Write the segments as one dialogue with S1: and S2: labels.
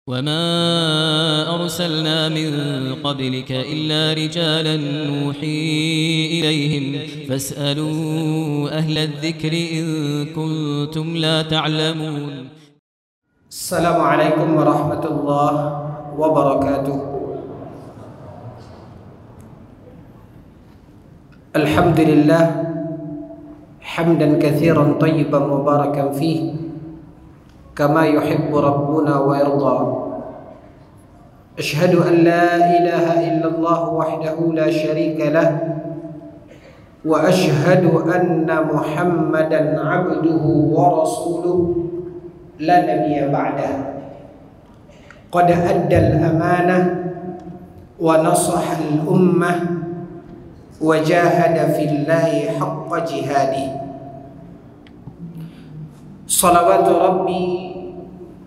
S1: وما أرسلنا من قبلك إلا رجالا نوحي إليهم فاسألوا أهل الذكر إن كنتم لا تعلمون.
S2: السلام عليكم ورحمة الله وبركاته. الحمد لله حمدا كثيرا طيبا مباركا فيه كما يحب ربنا ويرضى. أشهد أن لا إله إلا الله وحده لا شريك له وأشهد أن محمدا عبده ورسوله لا نبي بعده. قد أدى الأمانة ونصح الأمة وجاهد في الله حق جهاده. صلوات ربي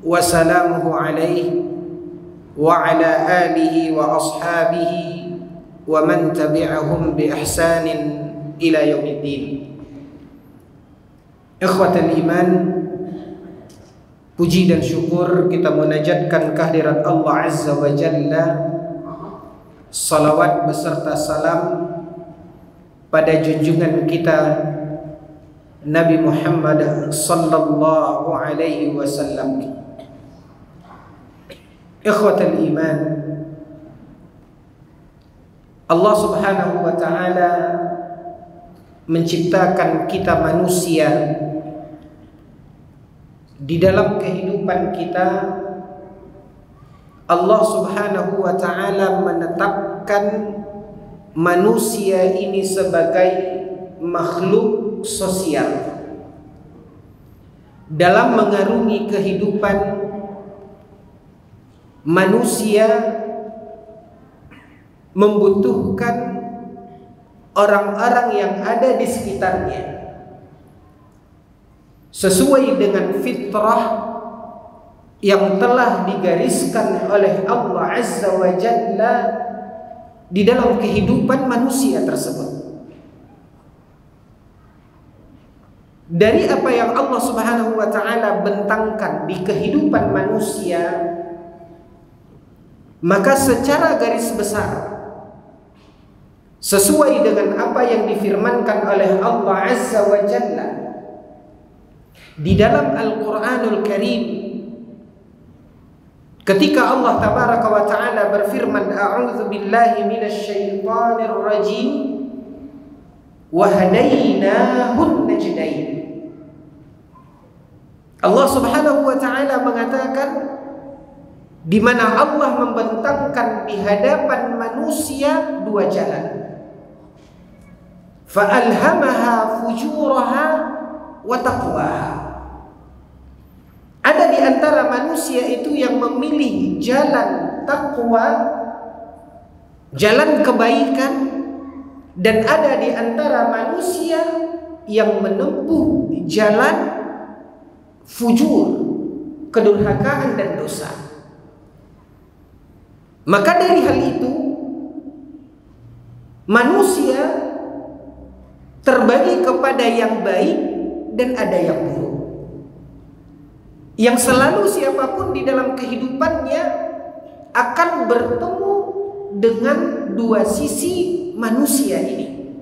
S2: وسلامه عليه وعلى آله وأصحابه ومن تبعهم بإحسان إلى يوم الدين. إخوة الإيمان, puji dan syukur kita munajatkan kehadirat Allah Azza wa Jalla. Salawat beserta salam pada junjungan kita Nabi Muhammad sallallahu alaihi wasallam. Ikhwatal iman, Allah Subhanahu wa taala menciptakan kita manusia. Di dalam kehidupan kita Allah Subhanahu wa taala menetapkan manusia ini sebagai makhluk sosial. Dalam mengarungi kehidupan manusia membutuhkan orang-orang yang ada di sekitarnya sesuai dengan fitrah yang telah digariskan oleh Allah Azza wa Jalla di dalam kehidupan manusia tersebut. Dari apa yang Allah Subhanahu wa taala bentangkan di kehidupan manusia, maka secara garis besar sesuai dengan apa yang difirmankan oleh Allah Azza wa Jalla di dalam Al-Qur'anul Karim, ketika Allah Tabaraka wa taala berfirman, a'udzu billahi minasyaitonir rajim wa hadainahun najdain. Allah Subhanahu wa taala mengatakan di mana Allah membentangkan di hadapan manusia dua jalan. Fa'alhamaha fujuraha wa taqwaha. Ada di antara manusia itu yang memilih jalan takwa, jalan kebaikan, dan ada di antara manusia yang menempuh jalan fujur, kedurhakaan dan dosa. Maka dari hal itu manusia terbagi kepada yang baik dan ada yang buruk. Yang selalu siapapun di dalam kehidupannya akan bertemu dengan dua sisi manusia ini.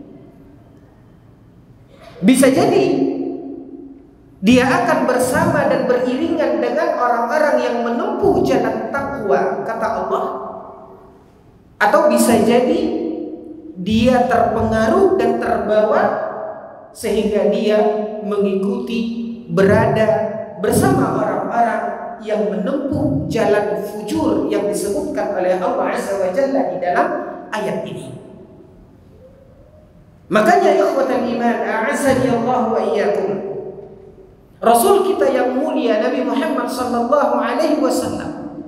S2: Bisa jadi dia akan bersama dan beriringan dengan orang-orang yang menempuh jalan takwa, kata Allah. Atau bisa jadi dia terpengaruh dan terbawa sehingga dia mengikuti, berada bersama orang-orang yang menempuh jalan fujur yang disebutkan oleh Allah Azza wa Jalla di dalam ayat ini. Makanya ikhwatal iman, a'azzani Allah wa iyyakum, Rasul kita yang mulia Nabi Muhammad sallallahu alaihi wasallam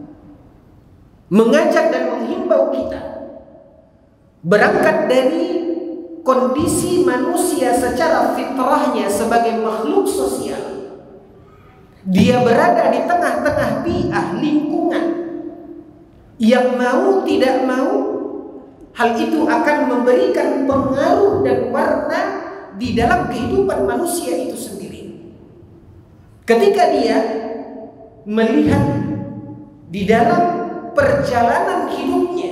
S2: mengajak dan menghimbau kita berangkat dari kondisi manusia secara fitrahnya sebagai makhluk sosial. Dia berada di tengah-tengah bi'ah, lingkungan yang mau tidak mau hal itu akan memberikan pengaruh dan warna di dalam kehidupan manusia itu sendiri. Ketika dia melihat di dalam perjalanan hidupnya,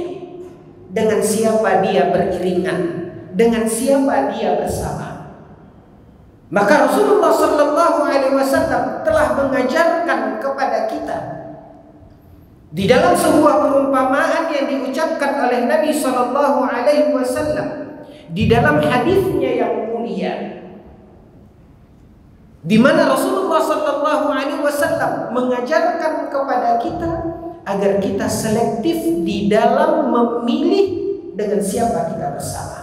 S2: dengan siapa dia beriringan, dengan siapa dia bersama. Maka Rasulullah sallallahu alaihi wasallam telah mengajarkan kepada kita di dalam sebuah perumpamaan yang diucapkan oleh Nabi sallallahu alaihi wasallam di dalam hadisnya yang mulia, di mana Rasulullah sallallahu alaihi wasallam mengajarkan kepada kita agar kita selektif di dalam memilih dengan siapa kita bersama.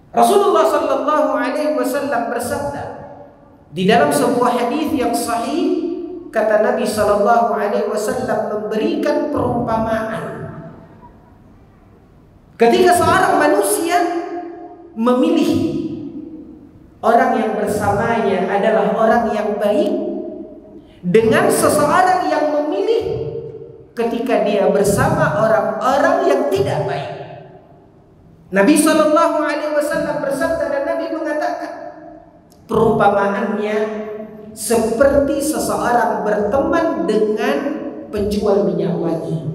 S2: Rasulullah sallallahu alaihi wasallam bersabda di dalam sebuah hadis yang sahih, kata Nabi sallallahu alaihi wasallam memberikan perumpamaan. Ketika seorang manusia memilih orang yang bersamanya adalah orang yang baik dengan seseorang yang memilih ketika dia bersama orang-orang yang tidak baik. Nabi sallallahu alaihi wasallam bersabda dan Nabi mengatakan, perumpamaannya seperti seseorang berteman dengan penjual minyak wangi.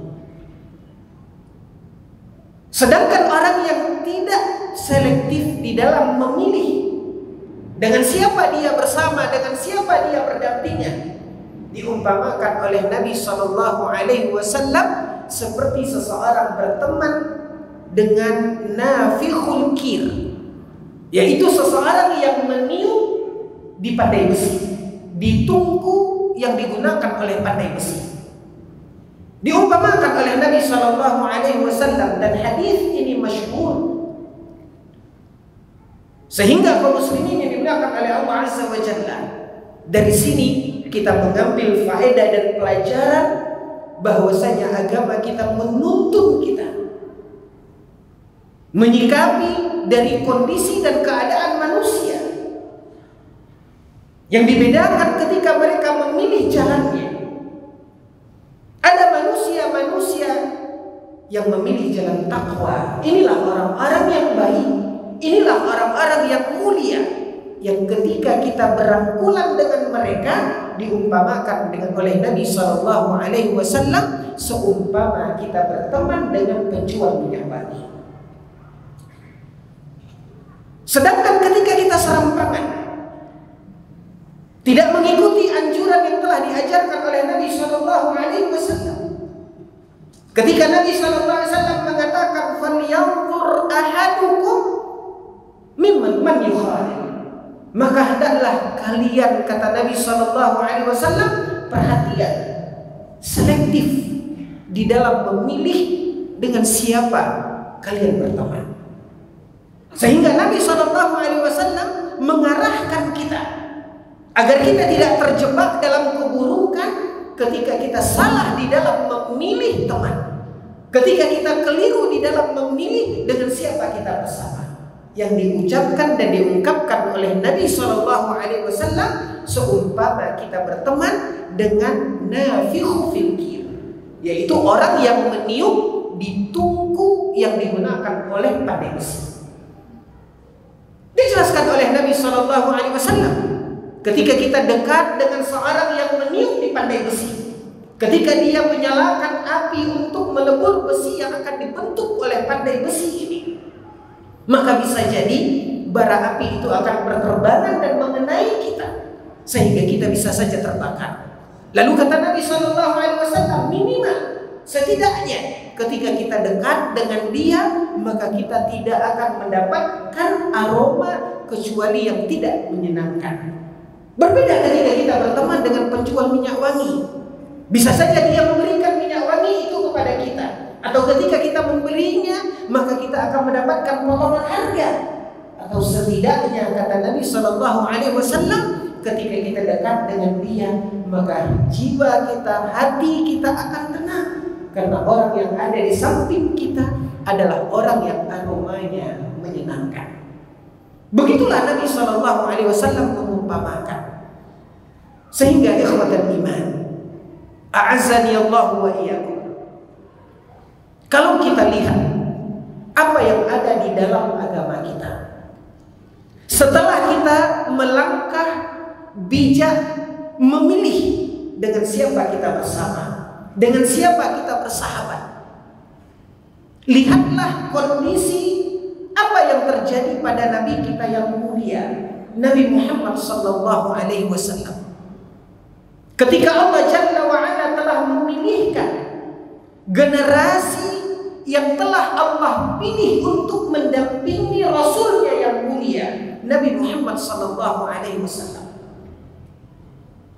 S2: Sedangkan orang yang tidak selektif di dalam memilih dengan siapa dia bersama, dengan siapa dia berdampingan, diumpamakan oleh Nabi sallallahu alaihi wasallam seperti seseorang berteman dengan nafikhul kir, yaitu seseorang yang meniup di pandai besi, di tungku yang digunakan oleh pandai besi. Diumpamakan oleh Nabi sallallahu alaihi wasallam, dan hadis ini masyhur sehingga kaum muslimin yang dimuliakan oleh Allah Azza wa Jalla. Dari sini kita mengambil faedah dan pelajaran bahwasanya agama kita menuntun kita menyikapi dari kondisi dan keadaan manusia, yang dibedakan ketika mereka memilih jalannya. Ada manusia-manusia yang memilih jalan takwa. Inilah orang-orang yang baik, inilah orang-orang yang mulia, yang ketika kita berangkulan dengan mereka diumpamakan dengan oleh Nabi sallallahu alaihi wasallam seumpama kita berteman dengan penjual minyak wangi. Sedangkan ketika kita serampangan, tidak mengikuti anjuran yang telah diajarkan oleh Nabi sallallahu alaihi wasallam, ketika Nabi sallallahu alaihi wasallam mengatakan falyanzur ahadukum mimman man yukhalil, maka hendaklah kalian, kata Nabi sallallahu alaihi wasallam, perhatian, selektif di dalam memilih dengan siapa kalian berteman. Sehingga Nabi sallallahu alaihi wasallam mengarahkan kita agar kita tidak terjebak dalam keburukan ketika kita salah di dalam memilih teman, ketika kita keliru di dalam memilih dengan siapa kita bersama. Yang diucapkan dan diungkapkan oleh Nabi sallallahu alaihi wasallam seumpama kita berteman dengan nafikhu fil kir, yaitu orang yang meniup di tungku yang digunakan oleh pandai besi. Dijelaskan oleh Nabi sallallahu alaihi wasallam, ketika kita dekat dengan seorang yang meniup di pandai besi, ketika dia menyalakan api untuk melebur besi yang akan dibentuk oleh pandai besi ini, maka bisa jadi bara api itu akan berterbangan dan mengenai kita sehingga kita bisa saja terbakar. Lalu kata Nabi sallallahu alaihi wasallam, minimal setidaknya ketika kita dekat dengan dia, maka kita tidak akan mendapatkan aroma kecuali yang tidak menyenangkan. Berbeda ketika kita berteman dengan penjual minyak wangi. Bisa saja dia memberikan minyak wangi itu kepada kita, atau ketika kita membelinya, maka kita akan mendapatkan potongan harga. Atau setidaknya kata Nabi sallallahu alaihi wasallam, ketika kita dekat dengan dia, maka jiwa kita, hati kita akan tenang, karena orang yang ada di samping kita adalah orang yang aromanya menyenangkan. Begitulah Nabi sallallahu alaihi wasallam mengumpamakan. Sehingga ikhwatal iman, a'azzani Allah wa iyyakum, kalau kita lihat apa yang ada di dalam agama kita, setelah kita melangkah bijak memilih dengan siapa kita bersama, Dengan siapa kita bersahabat? Lihatlah kondisi apa yang terjadi pada Nabi kita yang mulia, Nabi Muhammad sallallahu alaihi wasallam. Ketika Allah Jalla wa Ala telah memilihkan generasi yang telah Allah pilih untuk mendampingi Rasulnya yang mulia, Nabi Muhammad sallallahu alaihi wasallam.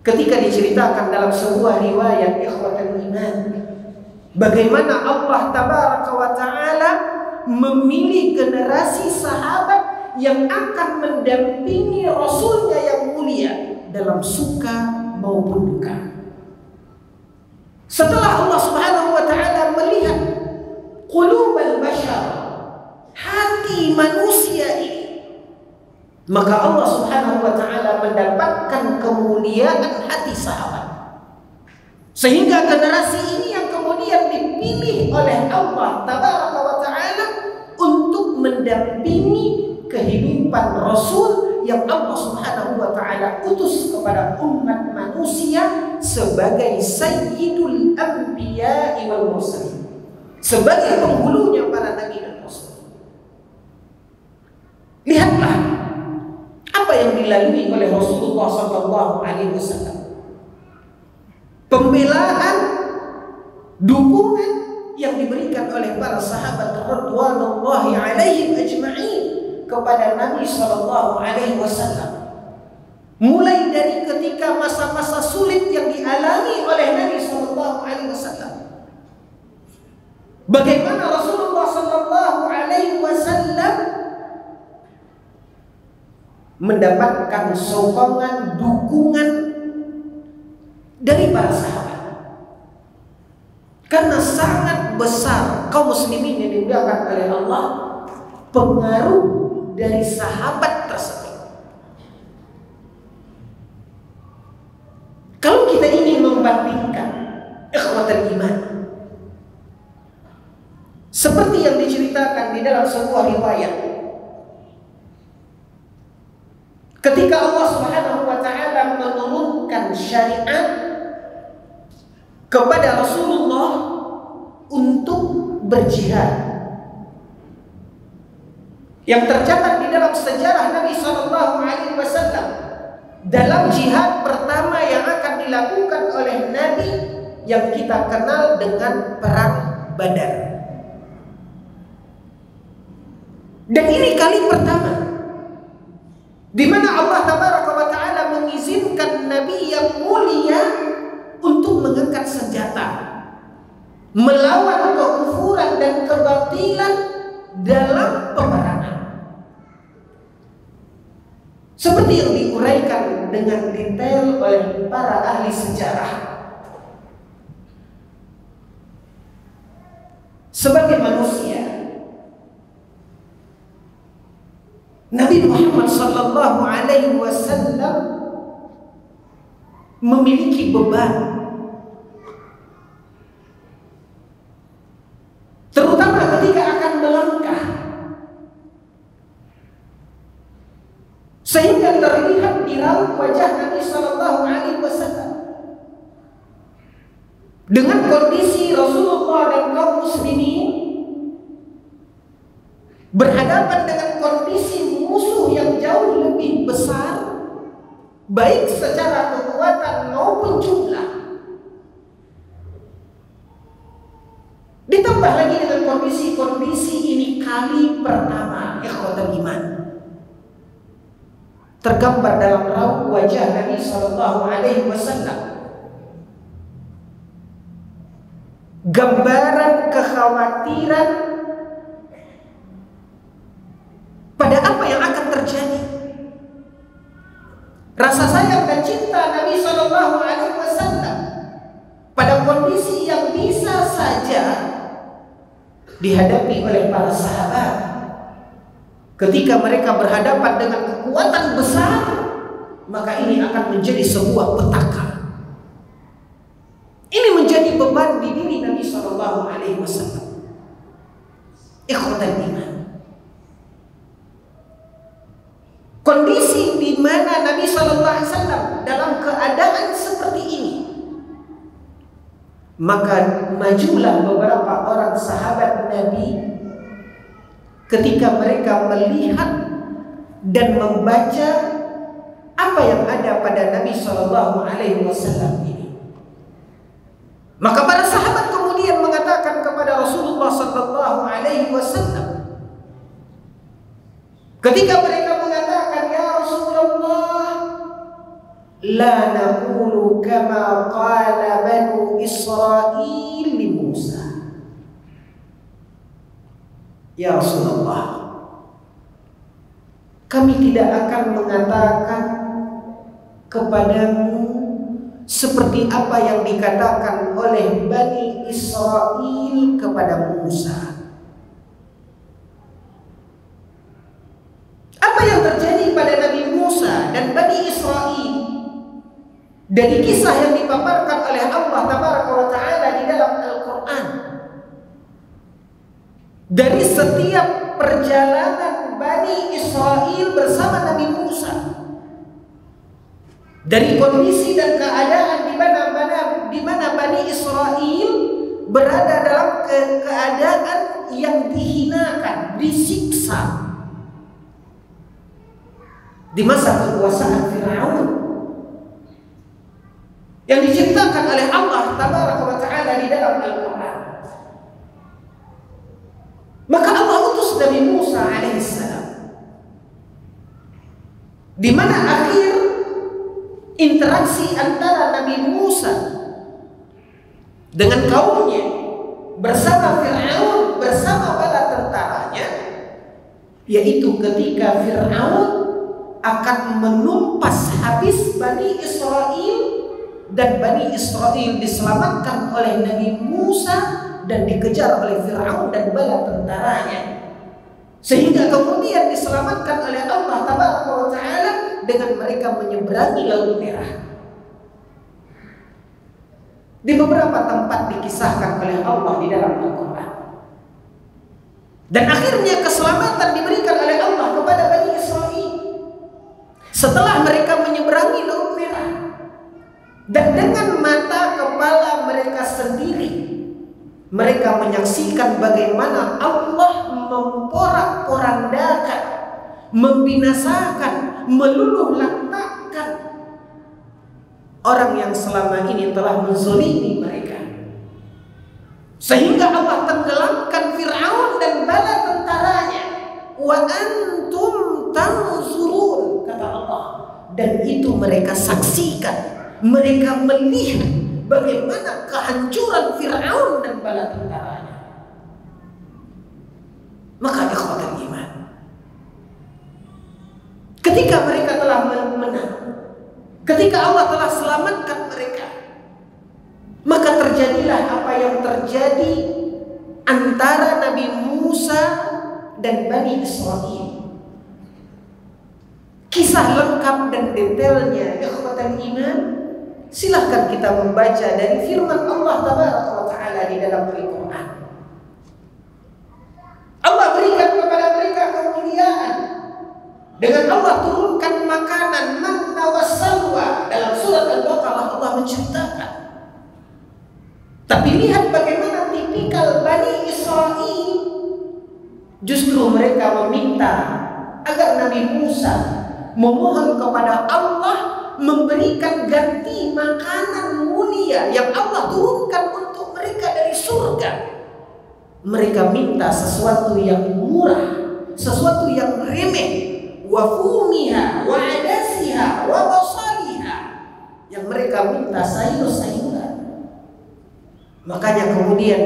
S2: Ketika diceritakan dalam sebuah riwayat ikhwatul iman, bagaimana Allah tabaraka wa ta'ala memilih generasi sahabat yang akan mendampingi Rasulnya yang mulia dalam suka maupun duka. Setelah Allah subhanahu wa ta'ala melihat qulubal bashar, hati manusia ini, maka Allah subhanahu wa ta'ala mendapatkan kemuliaan hati sahabat, sehingga generasi ini yang kemudian dipilih oleh Allah tabaraka wa ta'ala untuk mendampingi kehidupan Rasul yang Allah subhanahu wa ta'ala utus kepada umat manusia sebagai sayyidul anbiya wal mursalin, sebagai penghulunya para nabi dan rasul. Lihatlah apa yang dilalui oleh Rasulullah sallallahu alaihi wasallam. Pembelaan, dukungan yang diberikan oleh para sahabat radhiyallahu alaihim ajma'in kepada Nabi sallallahu alaihi wasallam. Mulai dari ketika masa-masa sulit yang dialami oleh Nabi sallallahu alaihi wasallam. Bagaimana Rasulullah sallallahu alaihi wasallam mendapatkan sokongan, dukungan dari para sahabat. Karena sangat besar kaum muslimin yang dimuliakan oleh Allah pengaruh dari sahabat tersebut. Kalau kita ingin membandingkan ikhwatul iman, seperti yang diceritakan di dalam sebuah riwayat, ketika Allah subhanahu wa ta'ala menurunkan syariat kepada Rasulullah untuk berjihad, yang tercatat di dalam sejarah Nabi sallallahu alaihi wasallam, dalam jihad pertama yang akan dilakukan oleh Nabi yang kita kenal dengan perang Badar. Dan ini kali pertama di mana Allah tabaraka wa ta'ala mengizinkan Nabi yang mulia untuk mengangkat senjata melawan kekufuran dan kebatilan dalam peperangan. Seperti yang diuraikan dengan detail oleh para ahli sejarah, sebagai manusia, Nabi Muhammad sallallahu alaihi wasallam memiliki beban, terutama ketika akan melangkah, sehingga terlihat di raut wajah Nabi sallallahu alaihi wasallam dengan kondisi Rasulullah dan kaum muslimin berhadapan dengan kondisi musuh yang jauh lebih besar, baik secara kekuatan maupun jumlah. Ditambah lagi dengan kondisi-kondisi ini kali pertama ikhwatul iman tergambar dalam raut wajah Nabi sallallahu alaihi wasallam gambaran kekhawatiran pada apa yang akan terjadi. Rasa sayang dan cinta Nabi sallallahu alaihi wasallam pada kondisi yang bisa saja dihadapi oleh para sahabat ketika mereka berhadapan dengan kekuatan besar, maka ini akan menjadi sebuah petaka. Ini menjadi beban di diri Nabi sallallahu alaihi wasallam. Ikhwatul iman, kondisi di mana Nabi sallallahu alaihi wasallam dalam keadaan seperti ini Maka majulah beberapa orang sahabat Nabi ketika mereka melihat dan membaca apa yang ada pada Nabi Shallallahu Alaihi Wasallam ini. Maka para sahabat kemudian mengatakan kepada Rasulullah Sallallahu Alaihi Wasallam, ketika mereka mengatakan, ya Rasulullah, la naqulu kama qala Banu Israil li Musa. Ya Rasulullah, kami tidak akan mengatakan kepadamu seperti apa yang dikatakan oleh Bani Israil kepada Musa. Apa yang terjadi pada Nabi Musa dan Bani Israil dari kisah yang dipaparkan oleh Allah Tabaraka wa Ta'ala di dalam Al-Quran, dari setiap perjalanan Bani Israil bersama Nabi Musa, dari kondisi dan keadaan di mana Bani Israil berada dalam keadaan yang dihinakan, disiksa di masa kekuasaan Fir'aun yang diciptakan oleh Allah Tabaraka wa Ta'ala di dalam Al-Quran. Maka Allah utus Nabi Musa alaihissalam, di mana akhir interaksi antara Nabi Musa dengan kaumnya bersama Fir'aun, bersama bala tentaranya, yaitu ketika Fir'aun akan menumpas habis Bani Israil dan Bani Israil diselamatkan oleh Nabi Musa dan dikejar oleh Fir'aun dan bala tentaranya, sehingga kemudian diselamatkan oleh Allah Tabaraka wa Ta'ala dengan mereka menyeberangi Laut Merah. Di beberapa tempat dikisahkan oleh Allah di dalam Al-Quran. Dan akhirnya keselamatan diberikan oleh Allah kepada Bani Israil setelah mereka menyeberangi Laut Merah, dan dengan mata kepala mereka sendiri mereka menyaksikan bagaimana Allah memporak-porandakan, membinasakan, meluluh lantakkan orang yang selama ini telah menzalimi mereka, sehingga Allah tenggelamkan Fir'aun dan bala tentaranya. Wa antum tanzurun, kata Allah, dan itu mereka saksikan, mereka melihat bagaimana kehancuran Fir'aun dan bala tentaranya. Maka ikhwatul iman, ketika mereka telah menang, ketika Allah telah selamatkan mereka, maka terjadilah apa yang terjadi antara Nabi Musa dan Bani Israil. Kisah lengkap dan detailnya ikhwatul iman silahkan kita membaca dari firman Allah Tabaraka wa Ta'ala di dalam Al-Quran. Allah berikan kepada mereka kemuliaan dengan Allah turunkan makanan manna wassalwa. Dalam surat Al-Baqarah Allah menceritakan. Tapi lihat bagaimana tipikal Bani Israil, justru mereka meminta agar Nabi Musa memohon kepada Allah memberikan ganti makanan mulia yang Allah turunkan untuk mereka dari surga. Mereka minta sesuatu yang murah, sesuatu yang remeh, wa fumiha wa adasiha wa basaliha, yang mereka minta sayur-sayuran. Makanya kemudian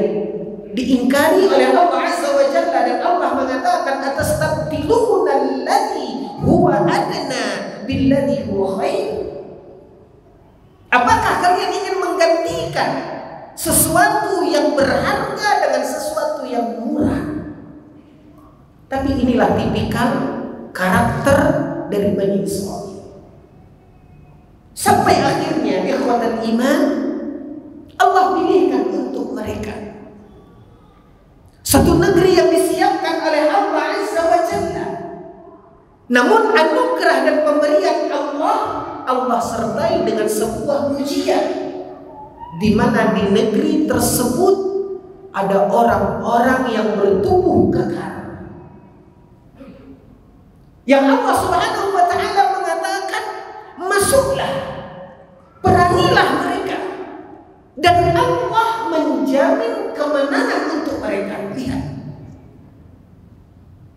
S2: diingkari oleh Allah Azza wa Jalla, dan Allah mengatakan atastabdiluna alladhi huwa adna billadhi huwa khair. Apakah kalian ingin menggantikan sesuatu yang berharga dengan sesuatu yang murah? Tapi inilah tipikal karakter dari Bani Israil. Sampai akhirnya ikhwatul iman, Allah pilihkan untuk mereka satu negeri yang disiapkan oleh Allah Azza wa Jalla. Namun anugerah dan pemberian Allah sertai dengan sebuah ujian. di mana di negeri tersebut ada orang-orang yang bertubuh kekar, yang Allah Subhanahu wa ta'ala mengatakan, masuklah, perangilah mereka, dan Allah menjamin kemenangan untuk mereka. Lihat,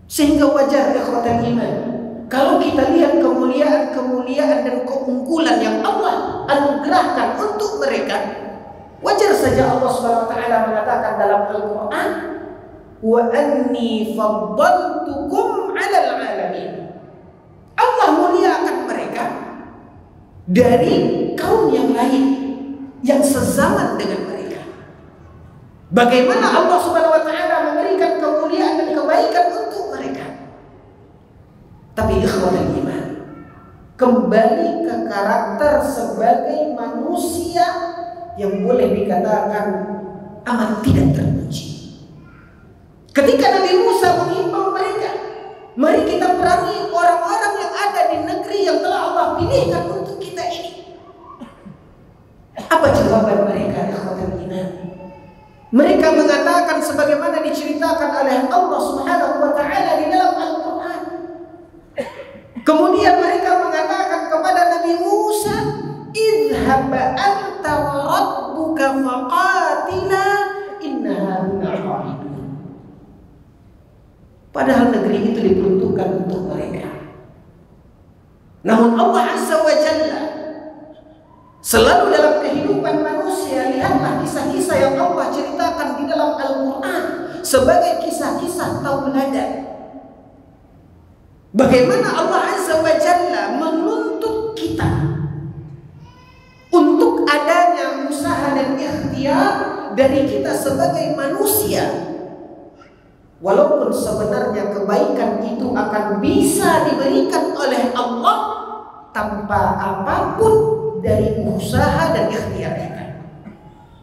S2: sehingga wajar ikhwatal iman, kalau kita lihat kemuliaan-kemuliaan dan keunggulan yang Allah anugerahkan untuk mereka, wajar saja Allah Subhanahu wa ta'ala mengatakan dalam Al-Qur'an, wa anni faddaltukum 'alal 'alamin. Allah muliakan mereka dari kaum yang lain yang sezaman dengan mereka. Bagaimana Allah Subhanahu wa ta'ala memberikan kemuliaan dan kebaikan untuk mereka. Tapi ikhwatul iman, kembali ke karakter sebagai manusia yang boleh dikatakan amat tidak terpuji. Ketika Nabi Musa mengimbau mereka, mari kita perangi orang-orang yang ada di negeri yang telah Allah pilihkan untuk kita ini. Apa jawaban mereka, ikhwatul iman? Mereka mengatakan sebagaimana diceritakan oleh Allah Subhanahu wa ta'ala di dalam Al-Quran. Kemudian mereka mengatakan kepada Nabi Musa, idhhab anta wa rabbuka faqatila inna hahuna qa'idun. Padahal negeri itu diperuntukkan untuk mereka. Namun Allah Azza wa Jalla selalu dalam kehidupan manusia, lihatlah kisah-kisah yang Allah ceritakan di dalam Al-Quran sebagai kisah-kisah tauladan. Bagaimana Allah Azza wa Jalla menuntut kita untuk adanya usaha dan ikhtiar dari kita sebagai manusia. Walaupun sebenarnya kebaikan itu akan bisa diberikan oleh Allah tanpa apapun dari usaha dan ikhtiar kita.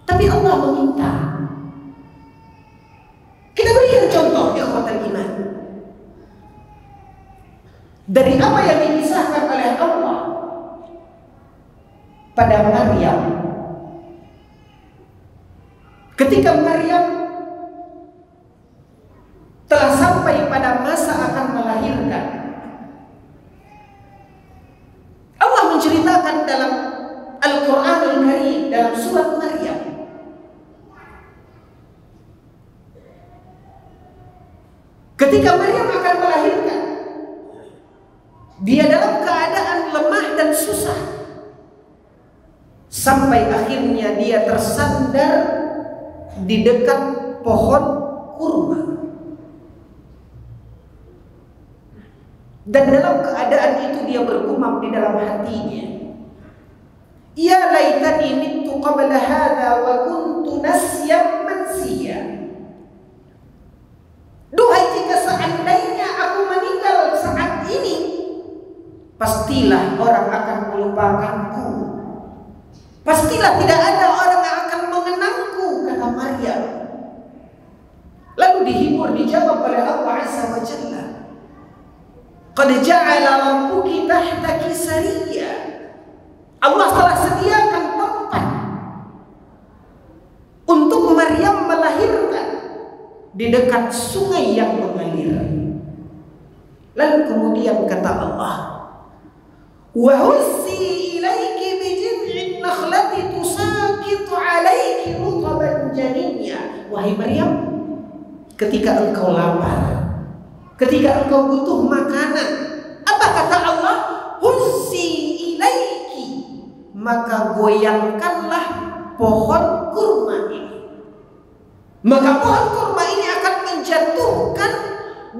S2: Tapi Allah meminta. Kita berikan contoh ikhwatul iman dari apa yang dikisahkan oleh Allah pada Maryam. Ketika Maryam telah sampai pada masa akan melahirkan, Allah menceritakan dalam Al-Quranul Karim dalam surat Maryam, ketika Maryam akan melahirkan, dia dalam keadaan lemah dan susah, sampai akhirnya dia tersandar di dekat pohon kurma. Dan dalam keadaan itu dia bergumam di dalam hatinya, ya laitani mittu qabla hadha wa kuntu nasyan mansiya. Duhai jika seandainya aku meninggal saat ini, pastilah orang akan melupakanku. Pastilah tidak ada orang yang akan mengenangku, kata Maryam. Lalu dihibur, dijawab oleh Allah Azza wa Jalla, qad ja'ala rabbuki tahtaki sariyya. Allah telah sediakan tempat untuk Maryam melahirkan di dekat sungai yang mengalir. Lalu kemudian kata Allah, wa hussi ilaiki bi jid'in nakhlati tusaqitu 'alaiki rutban janiyya. Wahai Maryam, ketika engkau lapar, ketika engkau butuh makanan, apa kata Allah? Hussi ilaiki, maka goyangkanlah pohon kurma ini. Maka pohon kurma ini akan menjatuhkan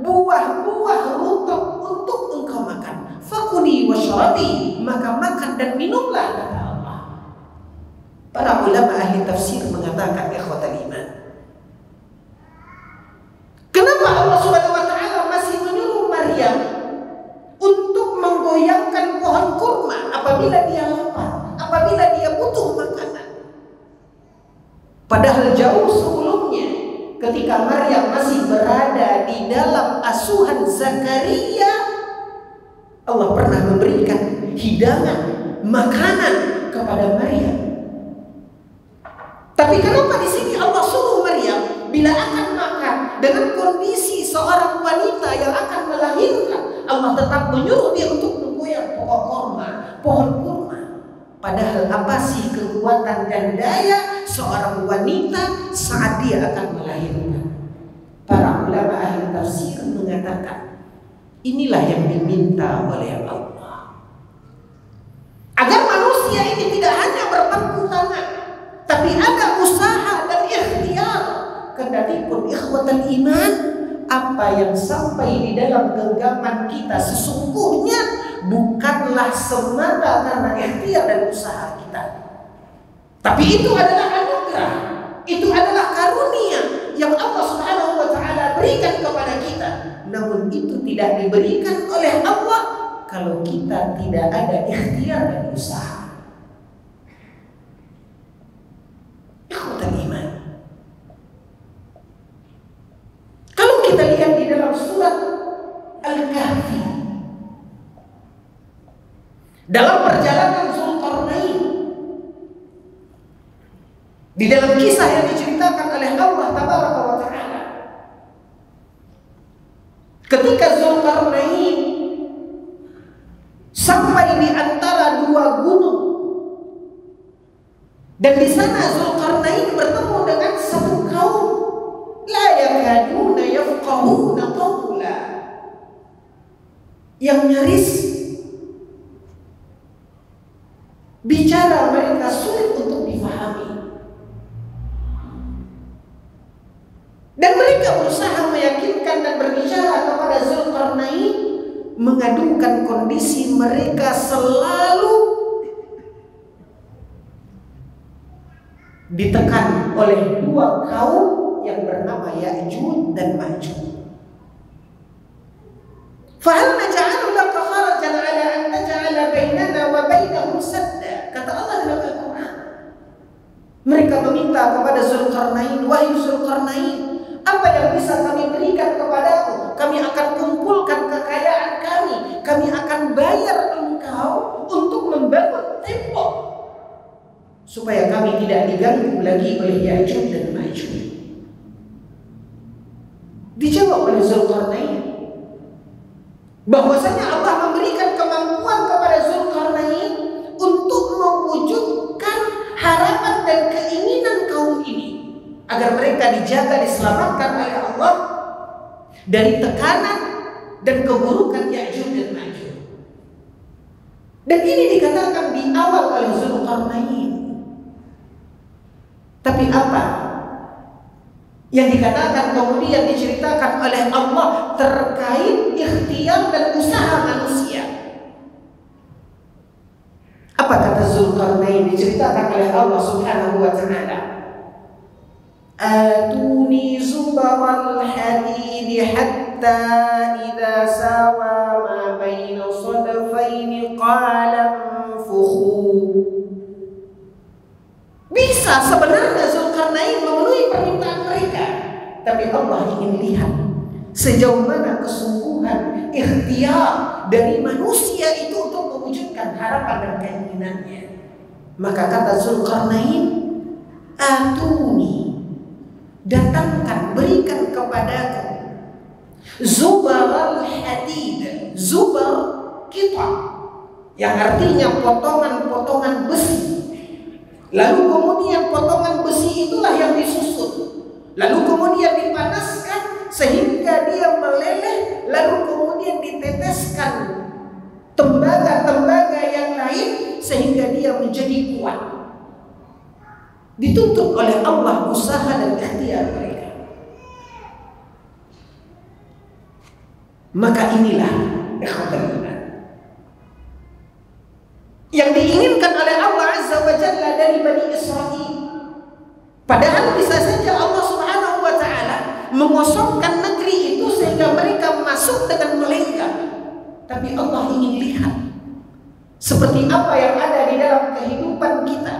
S2: buah-buah rutub untuk engkau makan. Fakuli washrabi, maka makan dan minumlah, kata Allah. Para ulama ahli tafsir mengatakan, ikhwatal iman, kenapa Allah Subhanahu wa ta'ala masih menyuruh Maryam untuk menggoyangkan pohon kurma apabila dia lapar, apabila dia butuh makanan? Padahal jauh sebelumnya, ketika Maryam masih berada di dalam asuhan Zakaria, Allah pernah memberikan hidangan, makanan kepada Maryam. Tapi kenapa di sini Allah suruh Maryam bila akan makan dengan kondisi seorang wanita yang akan melahirkan, Allah tetap menyuruh dia untuk menggoyang pohon kurma. Padahal apa sih kekuatan dan daya seorang wanita saat dia akan melahirkan? Para ulama ahli tafsir mengatakan inilah yang diminta oleh Allah, agar manusia ini tidak hanya berpangku tangan, tapi ada usaha dan ikhtiar. Kendatipun ikhwatal iman, apa yang sampai di dalam genggaman kita sesungguhnya bukanlah semata karena ikhtiar dan usaha kita, tapi itu adalah anugerah, itu adalah karunia yang Allah Subhanahu wa taala berikan kepada kita. Namun itu tidak diberikan oleh Allah kalau kita tidak ada ikhtiar dan usaha. Ikhwatal iman, kalau kita lihat di dalam surat Al-Kahfi, dalam perjalanan Zulkarnain, di dalam kisah yang diceritakan oleh Allah Tabaraka wa Ta'ala, ketika Zulkarnain sampai di antara dua gunung, dan di sana Zulkarnain bertemu dengan satu kaum la yakaduna yafqahuna qawla, yang nyaris bicara mereka sulit untuk difahami. Dan mereka berusaha meyakinkan dan berbicara kepada Zulkarnain, mengadukan kondisi mereka selalu ditekan oleh dua kaum yang bernama Ya'juj dan Ma'juj. Fahal naj'alu laka kharajan 'ala an taj'ala bainana wa bainahum sadda, kata Allah dalam Al-Qur'an. Mereka meminta kepada Zulkarnain, wahai Zulkarnain, apa yang bisa kami berikan kepadamu? Kami akan kumpulkan kekayaan kami akan bayar engkau untuk membangun tembok supaya kami tidak diganggu lagi oleh Ya'juj dan Ma'juj. Dijawab oleh Zulkarnain bahwasanya Allah memberikan kemampuan kepada Zulkarnain untuk mewujudkan harapan dan keinginan kaum ini agar mereka dijaga, diselamatkan oleh Allah dari tekanan dan keburukan Ya'juj dan Ma'juj. Dan ini dikatakan di awal oleh Zulkarnain. Tapi apa yang dikatakan kemudian diceritakan oleh Allah terkait ikhtiar dan usaha manusia? Apa kata Zulkarnain diceritakan oleh Allah Subhanahu wa ta'ala? Atuni zubaral hadid hatta idza sawa ma baina sadfaini qala anfukhu. Bisa sebenarnya Zulkarnain memenuhi permintaan mereka, tapi Allah ingin lihat sejauh mana kesungguhan ikhtiar dari manusia itu untuk mewujudkan harapan dan keinginannya. Maka kata Zulkarnain, atuni, datangkan, berikan kepadaku zubaral hadid. Zubar kita, yang artinya potongan-potongan besi. Lalu kemudian potongan besi itulah yang disusun, lalu kemudian dipanaskan sehingga dia meleleh, lalu kemudian diteteskan tembaga-tembaga yang lain sehingga dia menjadi kuat. Dituntut oleh Allah usaha dan ikhtiar mereka. Maka inilah ikhwatul iman yang diinginkan oleh Allah Azza wa Jalla dari Bani Israel. Padahal bisa saja Allah Subhanahu wa ta'ala mengosongkan negeri itu sehingga mereka masuk dengan melenggang. Tapi Allah ingin lihat seperti apa yang ada di dalam kehidupan kita,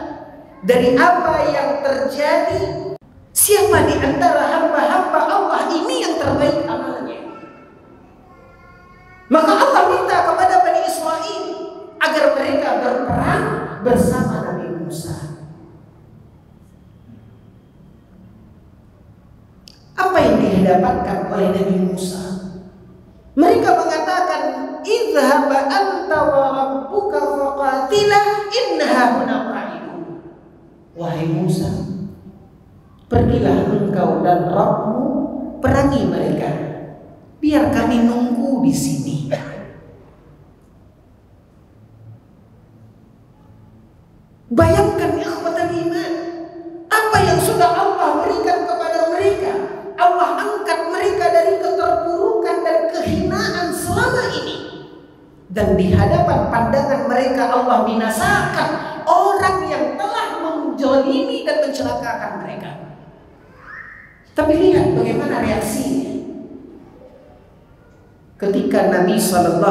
S2: dari apa yang terjadi, siapa di antara hamba-hamba Allah ini yang terbaik amalnya. Maka Allah minta kepada Bani Israel agar mereka berperang bersama Nabi Musa. didapatkan oleh Nabi Musa. Mereka mengatakan, idhhab anta wa rabbuka faqatila innaha huna qa'idun. Wahai Musa, pergilah engkau dan Rabbmu perangi mereka, biar kami nunggu di sini. Bayangkan ikhwatal iman, apa yang sudah Allah berikan kepada mereka. Allah angkat mereka dari keterpurukan dan kehinaan selama ini. Dan di hadapan pandangan mereka Allah binasakan orang yang telah menjolimi dan mencelakakan mereka. Tapi lihat bagaimana reaksinya. Ketika Nabi SAW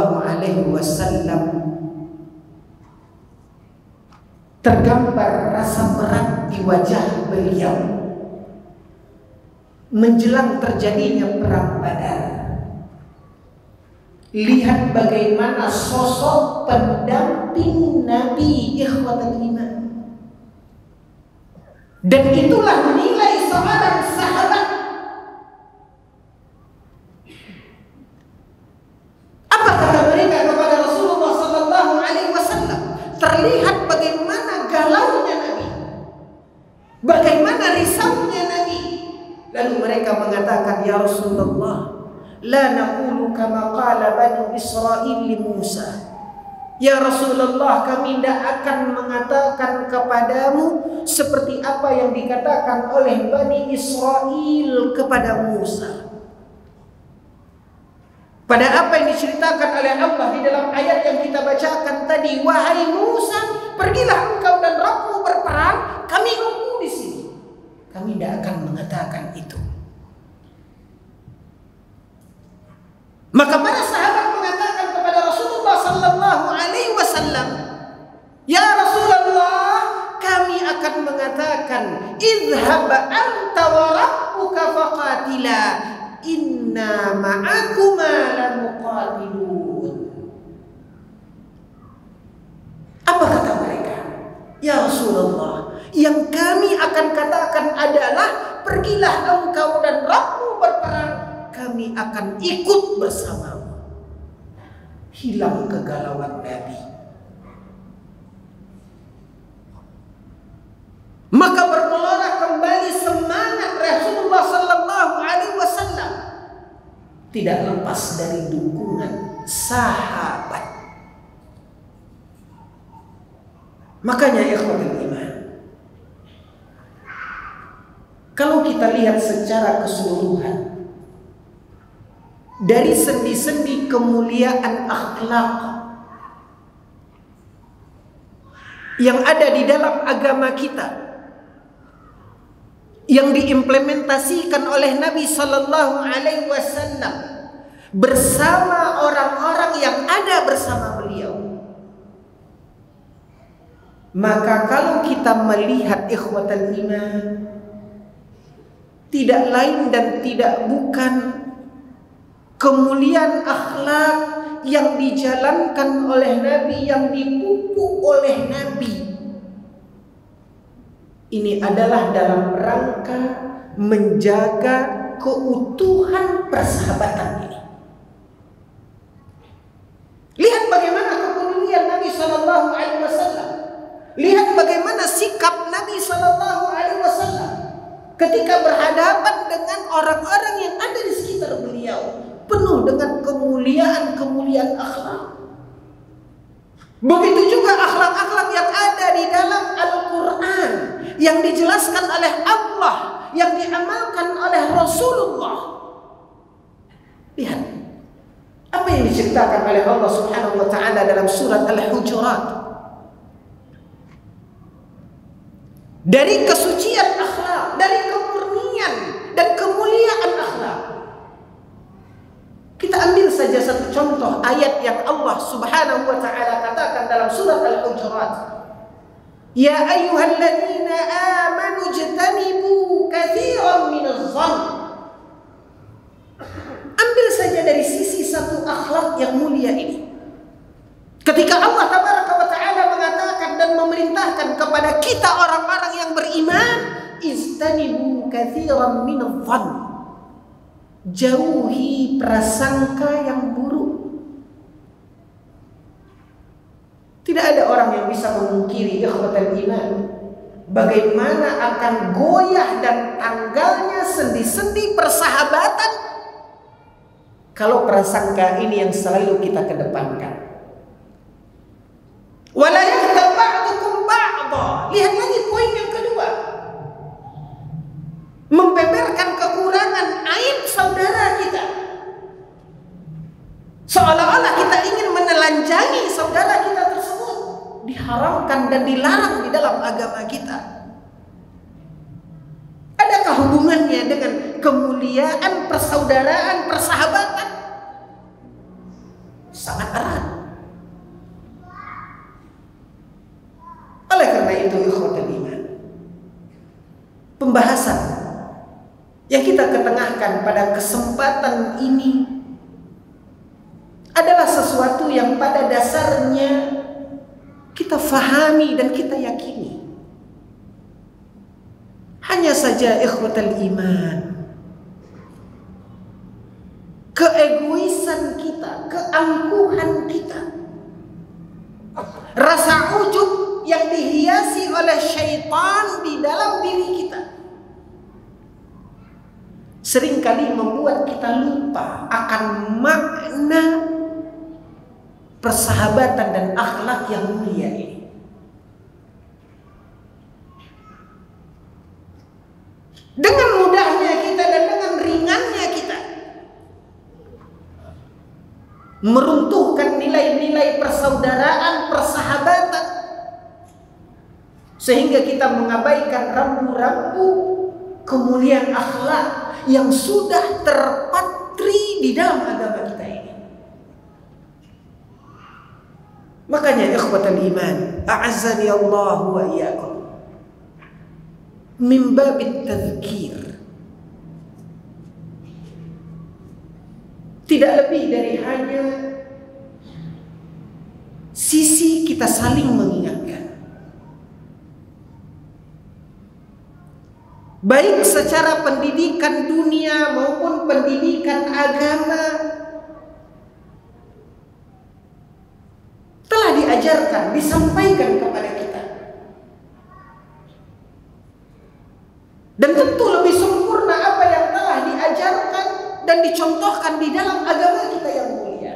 S2: tergambar rasa berat di wajah beliau menjelang terjadinya perang Badar. Lihat bagaimana sosok pendamping Nabi, ikhwatul iman. Dan itulah nilai seorang sahabat. Apa kata mereka kepada Rasulullah SAW? Terlihat bagaimana galaunya Nabi, bagaimana risaunya Nabi. Lalu mereka mengatakan, ya Rasulullah, la naqulu kama qala Banu Israil li Musa. Ya Rasulullah, kami tidak akan mengatakan kepadamu seperti apa yang dikatakan oleh Bani Israel kepada Musa. Pada apa yang diceritakan oleh Allah di dalam ayat yang kita bacakan tadi, wahai Musa, pergilah engkau dan Rabbmu berperang, kami nunggu di sini. Kami tidak akan mengatakan itu. Maka para sahabat mengatakan kepada Rasulullah sallallahu alaihi wasallam, ya Rasulullah, kami akan mengatakan, idhhab anta wa rabbuka faqatila inna ma'akuma lamuqatilun. Apa kata mereka? Ya Rasulullah, yang kami akan katakan adalah, pergilah engkau dan Rabbmu berperang, kami akan ikut bersamamu. Hilang kegalauan Nabi. Maka bergelora kembali semangat Rasulullah sallallahu alaihi wasallam, tidak lepas dari dukungan sahabat. Makanya ikhwatul iman, kalau kita lihat secara keseluruhan dari sendi-sendi kemuliaan akhlak yang ada di dalam agama kita, yang diimplementasikan oleh Nabi Sallallahu Alaihi Wasallam bersama orang-orang yang ada bersama beliau, maka kalau kita melihat ikhwatal iman, tidak lain dan tidak bukan kemuliaan akhlak yang dijalankan oleh Nabi, yang dipupuk oleh Nabi. Ini adalah dalam rangka menjaga keutuhan persahabatan ini. Lihat bagaimana kepedulian Nabi Sallallahu Alaihi Wasallam. Lihat bagaimana sikap Nabi Sallallahu Alaihi Wasallam ketika berhadapan dengan orang-orang yang ada di sekitar beliau, penuh dengan kemuliaan-kemuliaan akhlak. Begitu juga akhlak-akhlak yang ada di dalam Al-Quran, yang dijelaskan oleh Allah, yang diamalkan oleh Rasulullah. Lihat apa yang diceritakan oleh Allah Subhanahu wa ta'ala dalam surat Al-Hujurat. Dari kesucian akhlak, dari kemurnian dan kemuliaan akhlak. Kita ambil saja satu contoh ayat yang Allah Subhanahu wa ta'ala katakan dalam surat Al-Hujurat. Ya ayyuhalladzina amanu ijtanibu katsiran minadh-dhann. Ambil saja dari sisi satu akhlak yang mulia ini. Ketika Allah Tabaraka wa ta'ala mengatakan dan memerintahkan kepada kita orang-orang yang beriman, ijtanibu katsiran minadh-dhann. jauhi prasangka yang buruk. Tidak ada orang yang bisa memungkiri ikhwatal iman bagaimana akan goyah dan tanggalnya sendi-sendi persahabatan kalau prasangka ini yang selalu kita kedepankan. Wala yaghtab ba'dukum ba'dha. Lihat lagi poin yang kedua. Membeberkan kekurangan aib saudara kita. Seolah-olah kita ingin menelanjangi saudara kita tersebut. Diharamkan dan dilarang di dalam agama kita. Adakah hubungannya dengan kemuliaan persaudaraan, persahabatan? Sangat erat. Oleh karena itu ikhwatul iman, pembahasan yang kita ketengahkan pada kesempatan ini adalah sesuatu yang pada dasarnya kita fahami dan kita yakini. Hanya saja ikhwatul iman, keegoisan kita, keangkuhan kita, rasa ujub yang dihiasi oleh syaitan di dalam diri kita seringkali membuat kita lupa akan makna persahabatan dan akhlak yang mulia ini. Dengan mudahnya kita dan dengan ringannya kita meruntuhkan nilai-nilai persaudaraan, persahabatan, sehingga kita mengabaikan rambu-rambu kemuliaan akhlak yang sudah terpatri di dalam agama kita ini. Makanya ikhwatal iman, a'azzani Allah wa iyyakum, min babit tadzkir, tidak lebih dari hanya sisi kita saling mengingatkan, baik secara pendidikan dunia maupun pendidikan agama, telah diajarkan, disampaikan kepada kita. Dan tentu lebih sempurna apa yang telah diajarkan dan dicontohkan di dalam agama kita yang mulia.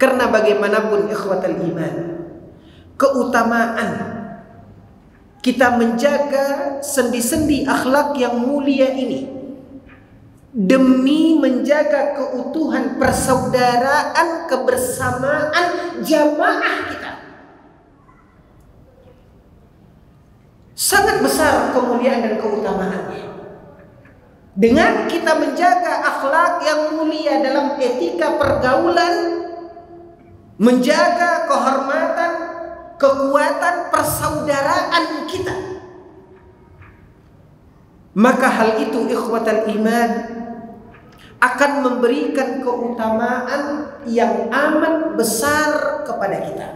S2: Karena bagaimanapun ikhwatal iman, keutamaan kita menjaga sendi-sendi akhlak yang mulia ini demi menjaga keutuhan persaudaraan, kebersamaan jamaah kita, sangat besar kemuliaan dan keutamaannya. Dengan kita menjaga akhlak yang mulia dalam etika pergaulan, menjaga kehormatan, kekuatan persaudaraan kita, maka hal itu ikhwatal iman akan memberikan keutamaan yang amat besar kepada kita.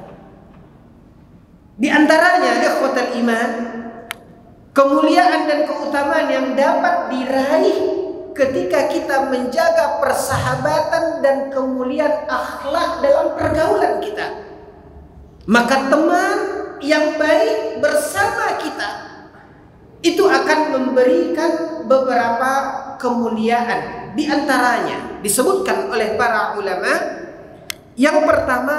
S2: Di antaranya ikhwatal iman, kemuliaan dan keutamaan yang dapat diraih ketika kita menjaga persahabatan dan kemuliaan akhlak dalam pergaulan kita. Maka teman yang baik bersama kita itu akan memberikan beberapa kemuliaan. Di antaranya disebutkan oleh para ulama, yang pertama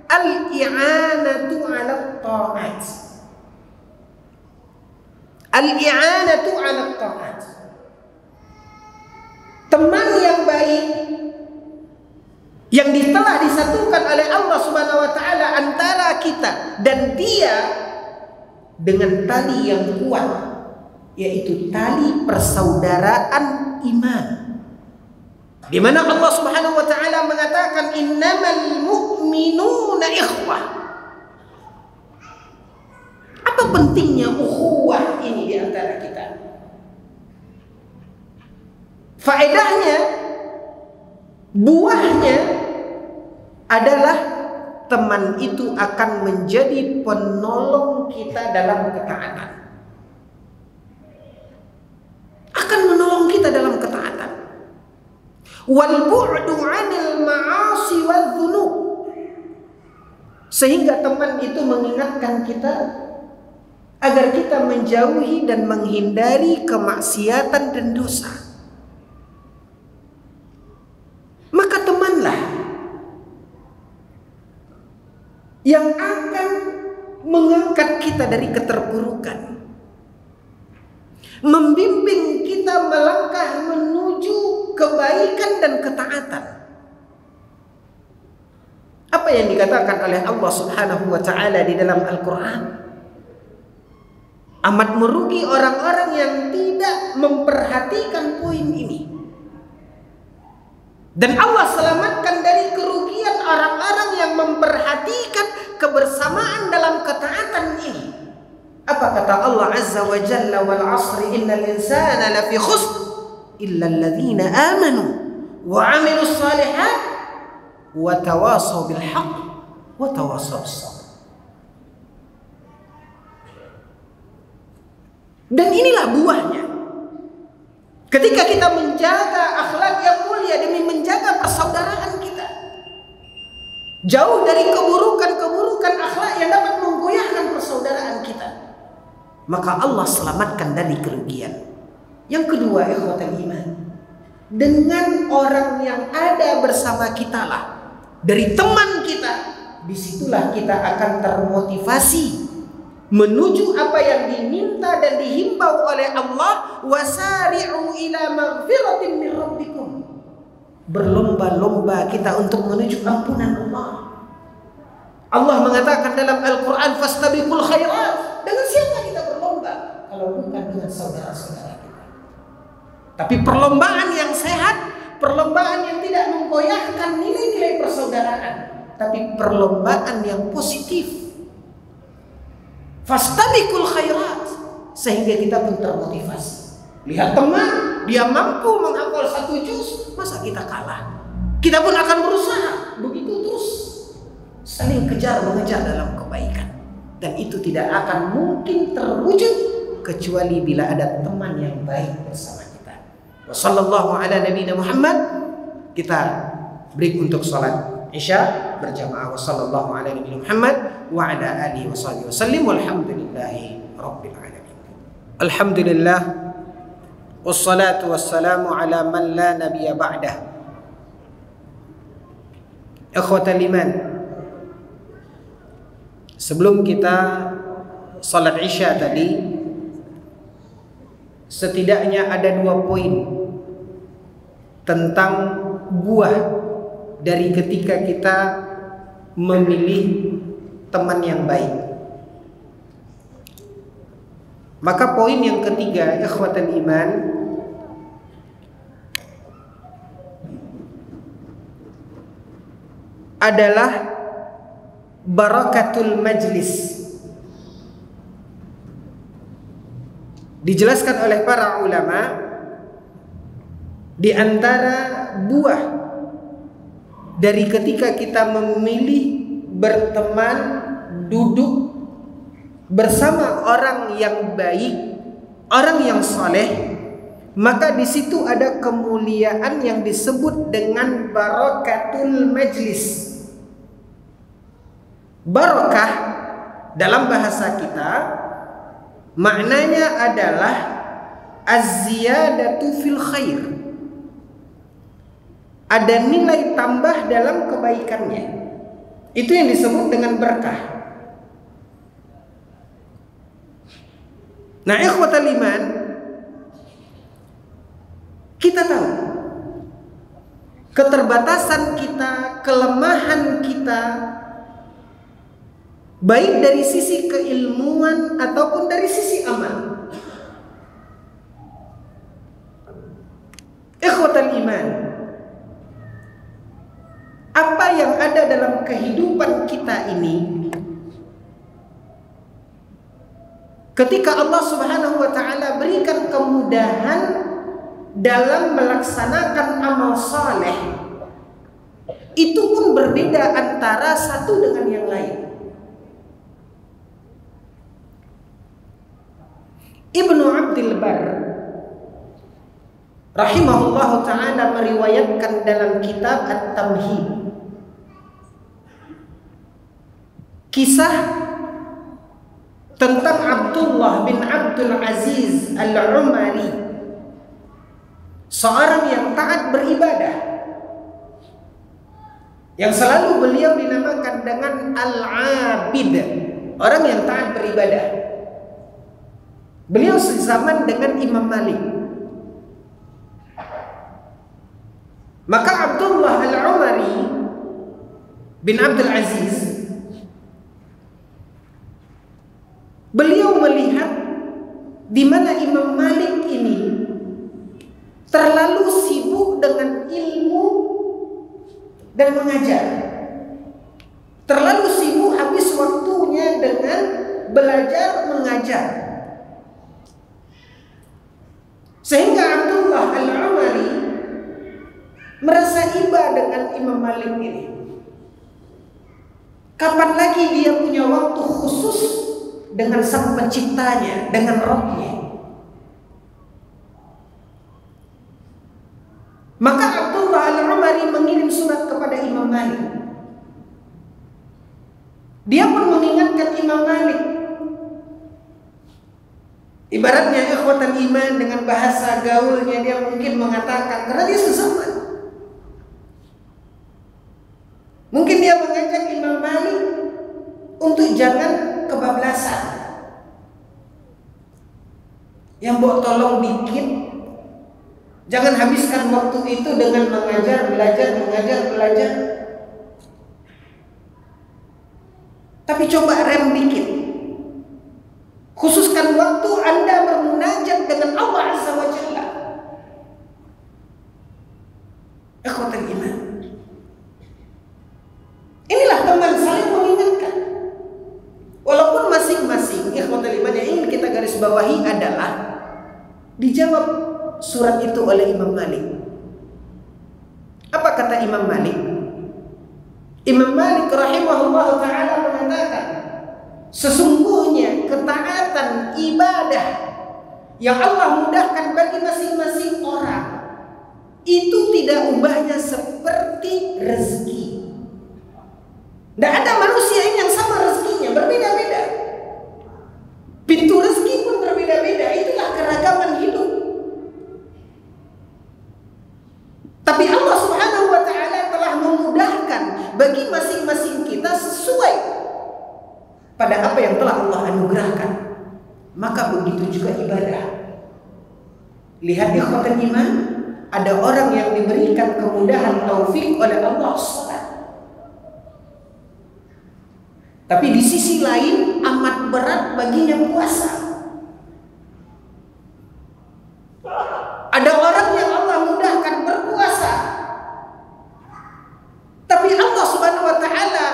S2: al-i'anatu 'ala ta'at. Al-i'anatu 'ala ta'at. Teman yang baik yang telah disatukan oleh Allah Subhanahu wa taala antara kita dan dia dengan tali yang kuat, yaitu tali persaudaraan iman. Di mana Allah Subhanahu wa taala mengatakan innamal mu'minuna ikhwah. Apa pentingnya ukhuwah ini di antara kita? Faedahnya, buahnya adalah teman itu akan menjadi penolong kita dalam ketaatan. Akan menolong kita wal bu'du 'anil ma'asi wadz-dzunub. Sehingga teman itu mengingatkan kita agar kita menjauhi dan menghindari kemaksiatan dan dosa. Maka temanlah yang akan mengangkat kita dari keterpurukan, membimbing kita melangkah menuju kebaikan dan ketaatan. Apa yang dikatakan oleh Allah Subhanahu wa taala di dalam Al-Qur'an? Amat merugi orang-orang yang tidak memperhatikan poin ini. Dan Allah selamatkan dari kerugian orang-orang yang memperhatikan kebersamaan dalam ketaatan ini. Apa kata Allah Azza wa Jalla, wal 'asri innal insana lafi khusr illa alladhina amanu wa 'amilus shalihat wa tawasaw bil haqq wa tawasaw bis sabr. Dan inilah buahnya. Ketika kita menjaga akhlak yang mulia demi menjaga persaudaraan kita, jauh dari keburukan-keburukan akhlak yang dapat menggoyahkan persaudaraan kita, maka Allah selamatkan dari kerugian. Yang kedua, ikhwatal iman, dengan orang yang ada bersama kita lah, dari teman kita, disitulah kita akan termotivasi menuju apa yang diminta dan dihimbau oleh Allah, wasari'u ila maghfiratin min rabbikum. Berlomba-lomba kita untuk menuju ampunan Allah. Allah mengatakan dalam Al-Quran, fastabiqul khairat. Dengan siapa kita berlomba kalau bukan dengan saudara-saudara kita? Tapi perlombaan yang sehat, perlombaan yang tidak menggoyahkan nilai-nilai persaudaraan, tapi perlombaan yang positif. Fastabiqul khairat, sehingga kita pun termotivasi. Lihat teman, dia mampu menghafal 1 juz, masa kita kalah? Kita pun akan berusaha. Begitu terus, saling kejar mengejar dalam kebaikan. Dan itu tidak akan mungkin terwujud kecuali bila ada teman yang baik bersama kita. Wassallallahu ala nabiyina Muhammad. Kita break untuk salat Isya berjamaah. Wassallallahu ala nabiyina Muhammad wa ala alihi washabihi wasallim walhamdulillahi rabbil alamin. Alhamdulillah wassalatu wassalamu ala man la nabiyya ba'dah. Ikhwatal iman, sebelum kita salat Isya tadi, setidaknya ada 2 poin tentang buah dari ketika kita memilih teman yang baik. Maka poin yang ketiga, ikhwatal iman, adalah barakatul majlis. Dijelaskan oleh para ulama, di antara buah dari ketika kita memilih berteman, duduk bersama orang yang baik, orang yang saleh, maka di situ ada kemuliaan yang disebut dengan barakatul majlis. Barakah dalam bahasa kita maknanya adalah az-ziyadatu fil khair. Ada nilai tambah dalam kebaikannya. Itu yang disebut dengan berkah. Nah, ikhwatal iman, kita tahu keterbatasan kita, kelemahan kita, baik dari sisi keilmuan ataupun dari sisi amal. Ikhwatal iman, apa yang ada dalam kehidupan kita ini, ketika Allah Subhanahu wa taala berikan kemudahan dalam melaksanakan amal saleh, itu pun berbeda antara satu dengan yang lain. Ibnu Abdul Bar rahimahullahu ta'ala meriwayatkan dalam kitab At-Tamhid kisah tentang Abdullah bin Abdul Aziz Al-Umari, seorang yang taat beribadah, yang selalu beliau dinamakan dengan Al-Abid, orang yang taat beribadah. Beliau sezaman dengan Imam Malik. Maka Abdullah Al-Umari bin Abdul Aziz, beliau melihat di mana Imam Malik ini terlalu sibuk dengan ilmu dan mengajar, terlalu sibuk habis waktunya dengan belajar mengajar, sehingga Abdullah Al-Umari merasa iba dengan Imam Malik ini. Kapan lagi dia punya waktu khusus dengan sang penciptanya, dengan Rabbnya? Maka Abdullah Al-Umari mengirim surat kepada Imam Malik. Dia pun mengingatkan Imam Malik. Ibaratnya ikhwatan iman, dengan bahasa gaulnya dia mungkin mengatakan, karena dia sezaman, mungkin dia mengajak Imam Malik untuk jangan kebablasan. Yang mbok tolong dikit, jangan habiskan waktu itu dengan mengajar, belajar, mengajar, belajar. Tapi coba rem dikit. Khususkan waktu Anda bermunajat dengan Allah Azza wa Jalla. Ikhwatul iman. Inilah teman saling mengingatkan. Walaupun masing-masing ikhwatul iman yang ingin kita garis bawahi adalah dijawab surat itu oleh Imam Malik. Apa kata Imam Malik? Imam Malik rahimahullah ta'ala mengatakan, sesungguhnya ketaatan ibadah yang Allah mudahkan bagi masing-masing orang itu tidak ubahnya seperti rezeki. Tidak ada manusia ini yang sama rezekinya, berbeda-beda. Pintu rezeki pun berbeda-beda. Itulah keragaman hidup. Tapi Allah Subhanahu wa ta'ala telah memudahkan bagi masing-masing kita sesuai pada apa yang telah Allah anugerahkan. Maka begitu juga ibadah. Lihat ikhwatan iman, ada orang yang diberikan kemudahan taufik oleh Allah salat, tapi di sisi lain amat berat baginya puasa. Ada orang yang Allah mudahkan berpuasa, tapi Allah Subhanahu wa ta'ala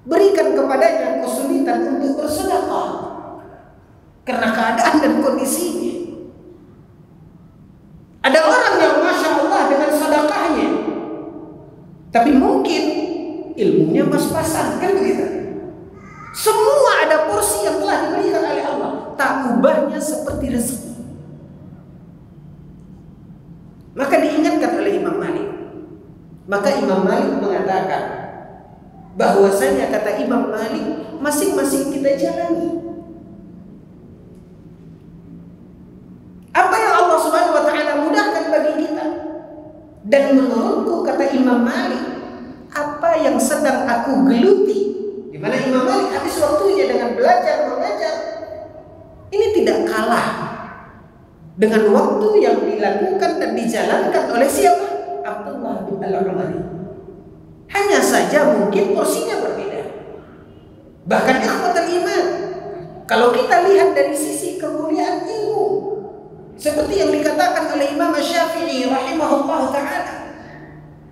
S2: berikan kepadanya kesulitan untuk bersedekah karena keadaan dan kondisinya. Ada orang yang Masya Allah dengan sedekahnya, tapi mungkin ilmunya pas-pasan, kan begitu? Semua ada porsi yang telah diberikan oleh Allah, tak ubahnya seperti rezeki. Maka diingatkan oleh Imam Malik. Maka Imam Malik mengatakan bahwasanya, kata Imam Malik, masing-masing kita jalani apa yang Allah Subhanahu wa ta'ala mudahkan bagi kita. Dan menurutku, kata Imam Malik, apa yang sedang aku geluti, di mana Imam Malik habis waktunya dengan belajar mengajar, ini tidak kalah dengan waktu yang dilakukan dan dijalankan oleh siapa? Abdullah bin Al-Umari. Hanya saja mungkin porsinya berbeda. Bahkan ikhwatul iman, kalau kita lihat dari sisi kemuliaan ilmu, seperti yang dikatakan oleh Imam Syafi'i rahimahullah ta'ala,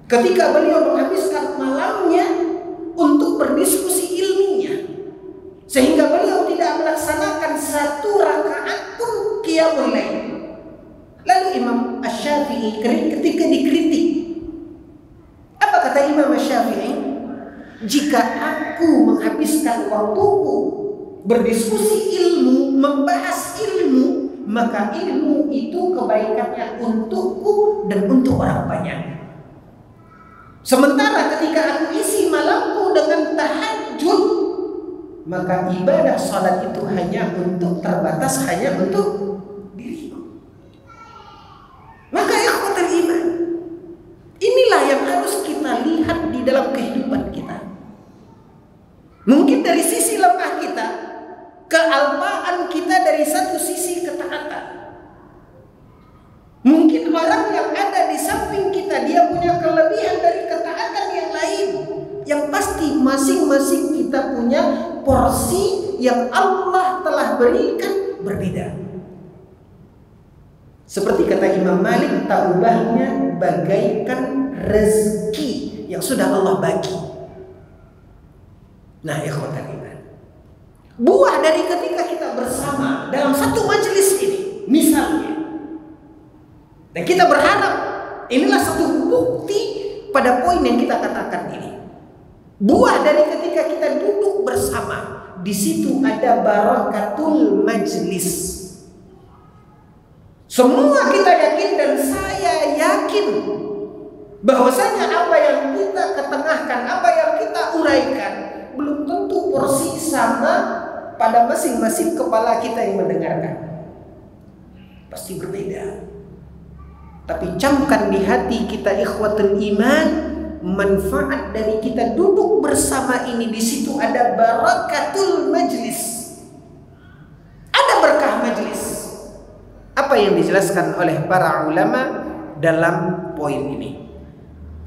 S2: ketika beliau menghabiskan malamnya untuk berdiskusi ilminya, sehingga beliau tidak melaksanakan satu rakaat pun qiyamul lail. Lalu Imam Syafi'i ketika dikritik, apa kata Imam Syafi'i? Jika aku menghabiskan waktuku berdiskusi ilmu, membahas ilmu, maka ilmu itu kebaikannya untukku dan untuk orang banyak. Sementara ketika aku isi malamku dengan tahajud, maka ibadah salat itu hanya untuk terbatas, hanya untuk diriku. Maka ikhwatul iman, inilah yang harus kita lihat di dalam kehidupan kita. Mungkin dari sisi lemah kita, kealpaan kita dari satu sisi ketaatan. Mungkin orang yang ada di samping kita, dia punya kelebihan dari ketaatan yang lain. Yang pasti masing-masing kita punya porsi yang Allah telah berikan berbeda. Seperti kata Imam Malik, taubahnya bagaikan rezeki yang sudah Allah bagi. Nah, ikhwatan iman, buah dari ketika kita bersama dalam satu majelis ini, misalnya, dan kita berharap inilah satu bukti pada poin yang kita katakan ini. Buah dari ketika kita duduk bersama, di situ ada barakatul majlis. Semua kita yakin dan saya yakin bahwasanya apa yang kita ketengahkan, apa yang kita uraikan, belum tentu porsi sama pada masing-masing kepala kita yang mendengarkan. Pasti berbeda. Tapi camkan di hati kita ikhwatul iman, manfaat dari kita duduk bersama ini, di situ ada barakatul majlis. Ada berkah majlis. Apa yang dijelaskan oleh para ulama dalam poin ini?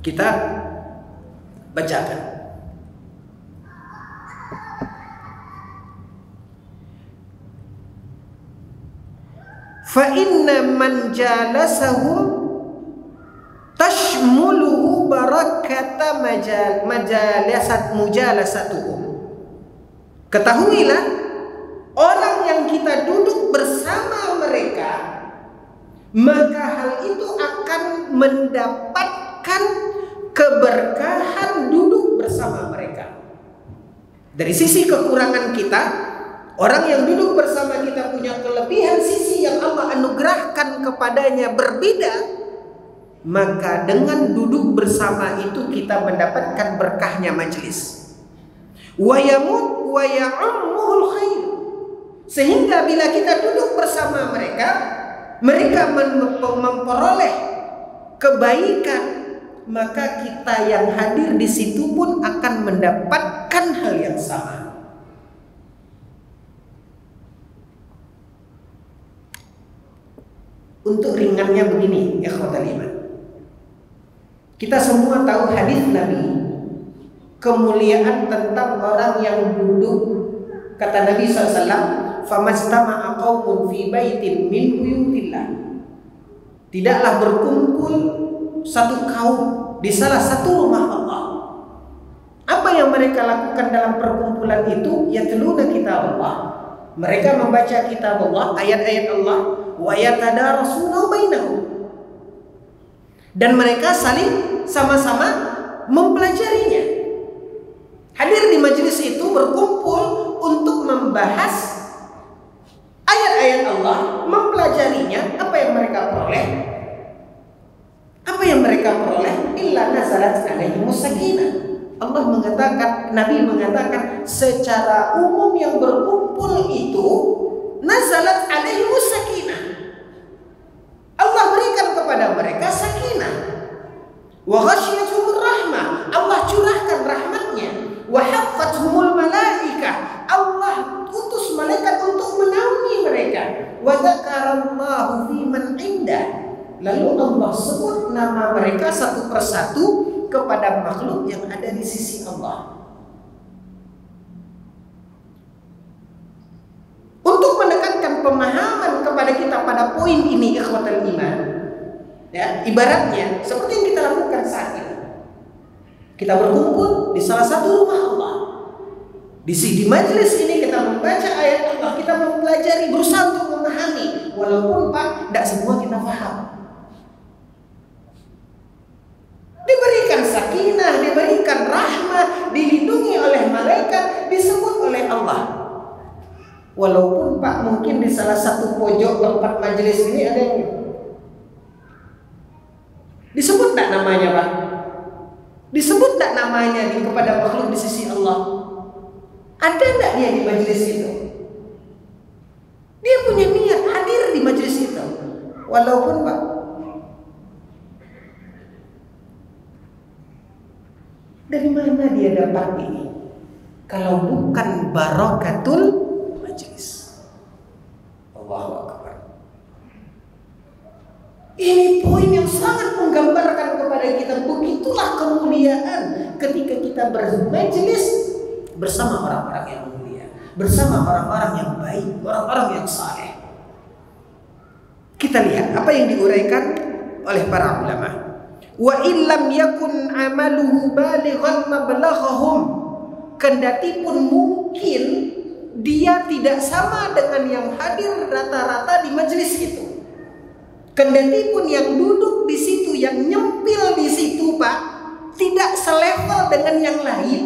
S2: Kita bacakan. Fa inna man jalasahum tashmuluhu barakata mujalasatuhum. Ketahuilah, orang yang kita duduk bersama mereka, maka hal itu akan mendapatkan keberkahan duduk bersama mereka. Dari sisi kekurangan kita, orang yang duduk bersama kita punya kelebihan sisi yang Allah anugerahkan kepadanya berbeda, maka dengan duduk bersama itu kita mendapatkan berkahnya majelis. Wa yamut wa ya'ammuhul khair. Sehingga bila kita duduk bersama mereka, mereka memperoleh kebaikan, maka kita yang hadir di situ pun akan mendapatkan hal yang sama. Untuk ringannya begini, ikhwatal iman. Kita semua tahu hadis Nabi, kemuliaan tentang orang yang duduk. Kata Nabi SAW, famastama'a qaumun fi baitin min buyutillah. Tidaklah berkumpul satu kaum di salah satu rumah Allah. Apa yang mereka lakukan dalam perkumpulan itu? Yatluna kitab Allah. Mereka membaca kitab Allah, ayat-ayat Allah, wa yatadarasuna bainahum. Dan mereka saling sama-sama mempelajarinya. Hadir di majelis itu berkumpul untuk membahas ayat-ayat Allah, mempelajarinya. Apa yang mereka peroleh? Apa yang mereka peroleh? Illa nazalat alaihimus sakinah. Allah mengatakan, Nabi mengatakan, secara umum yang berkumpul itu nazalat alaihimus sakinah. Allah berikan kepada mereka sakinah. Wa ghasyiyatuhumur rahmah. Allah curahkan rahmatnya. Wa haffathumul malaikah. Allah utus malaikat untuk menaungi mereka. Wa dzakarallahu fi man indah. Lalu Allah sebut nama mereka satu persatu kepada makhluk yang ada di sisi Allah. Untuk menekankan pemahaman kepada kita pada poin ini, ikhwatul iman, ya, ibaratnya seperti yang kita lakukan saat ini. Kita berkumpul di salah satu rumah Allah. Di majelis ini kita membaca ayat Allah, kita mempelajari, berusaha untuk memahami. Walaupun Pak, tidak semua kita paham. Diberikan sakinah, diberikan rahmah, dilindungi oleh malaikat, disebut oleh Allah. Walaupun Pak, mungkin di salah satu pojok tempat majelis ini ada yang disebut tak namanya, Pak? Disebut tak namanya kepada makhluk di sisi Allah? Ada enggak dia di majelis itu? Dia punya niat hadir di majelis itu. Walaupun, Pak, dari mana dia dapat ini? Kalau bukan barakatul majelis. Allahu Akbar. Ini poin yang sangat menggambarkan kepada kita begitulah kemuliaan ketika kita bermajelis bersama orang-orang yang mulia, bersama orang-orang yang baik, orang-orang yang saleh. Kita lihat apa yang diuraikan oleh para ulama. Wa illam yakun amaluhu balighan mablaghahum, kendati pun mungkin dia tidak sama dengan yang hadir rata-rata di majelis itu. Kendati pun yang duduk di situ, yang nyempil di situ, Pak, tidak selevel dengan yang lain.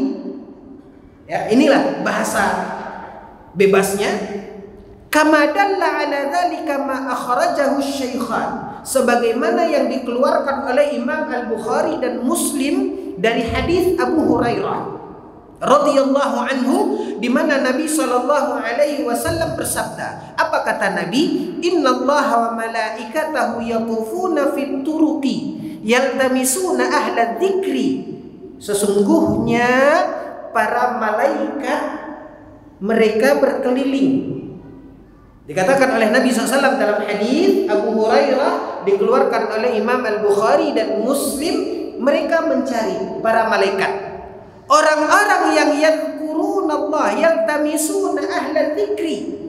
S2: Ya, inilah bahasa bebasnya. Kama dalla ala dzalika ma akhrajahu syaikhan, sebagaimana yang dikeluarkan oleh Imam Al-Bukhari dan Muslim dari hadis Abu Hurairah radhiyallahu anhu, di mana Nabi sallallahu alaihi wasallam bersabda. Apa kata Nabi? Innallaha wa malaikatahu yatufuna fit turuqi yaltamisuna ahla dzikri. Sesungguhnya para malaikat mereka berkeliling. Dikatakan oleh Nabi SAW dalam hadis Abu Hurairah, dikeluarkan oleh Imam Al-Bukhari dan Muslim, mereka mencari para malaikat, orang-orang yang yadhkurunallah yaltamisuna ahla dzikri.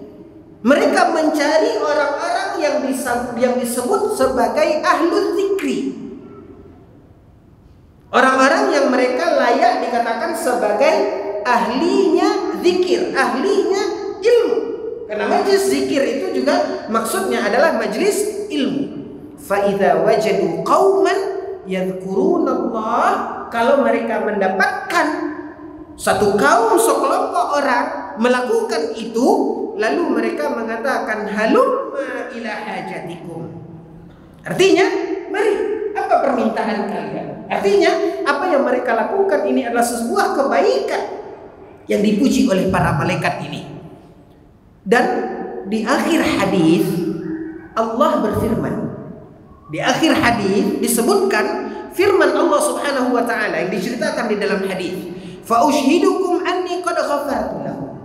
S2: Mereka mencari orang-orang yang disebut sebagai ahlu dzikri, orang-orang yang mereka layak dikatakan sebagai ahlinya zikir, ahlinya ilmu. Karena majlis zikir itu juga maksudnya adalah majlis ilmu. Fa idza wajadu qauman yadhkurunallah, kalau mereka mendapatkan satu kaum, sekelompok orang melakukan itu, lalu mereka mengatakan halumma ila hajatikum. Artinya, mari, apa permintaan kalian? Artinya, apa yang mereka lakukan ini adalah sebuah kebaikan yang dipuji oleh para malaikat ini. Dan di akhir hadis Allah berfirman. Di akhir hadis disebutkan firman Allah Subhanahu wa taala yang diceritakan di dalam hadis. Fa ushhidukum anni qad ghafartu lahum.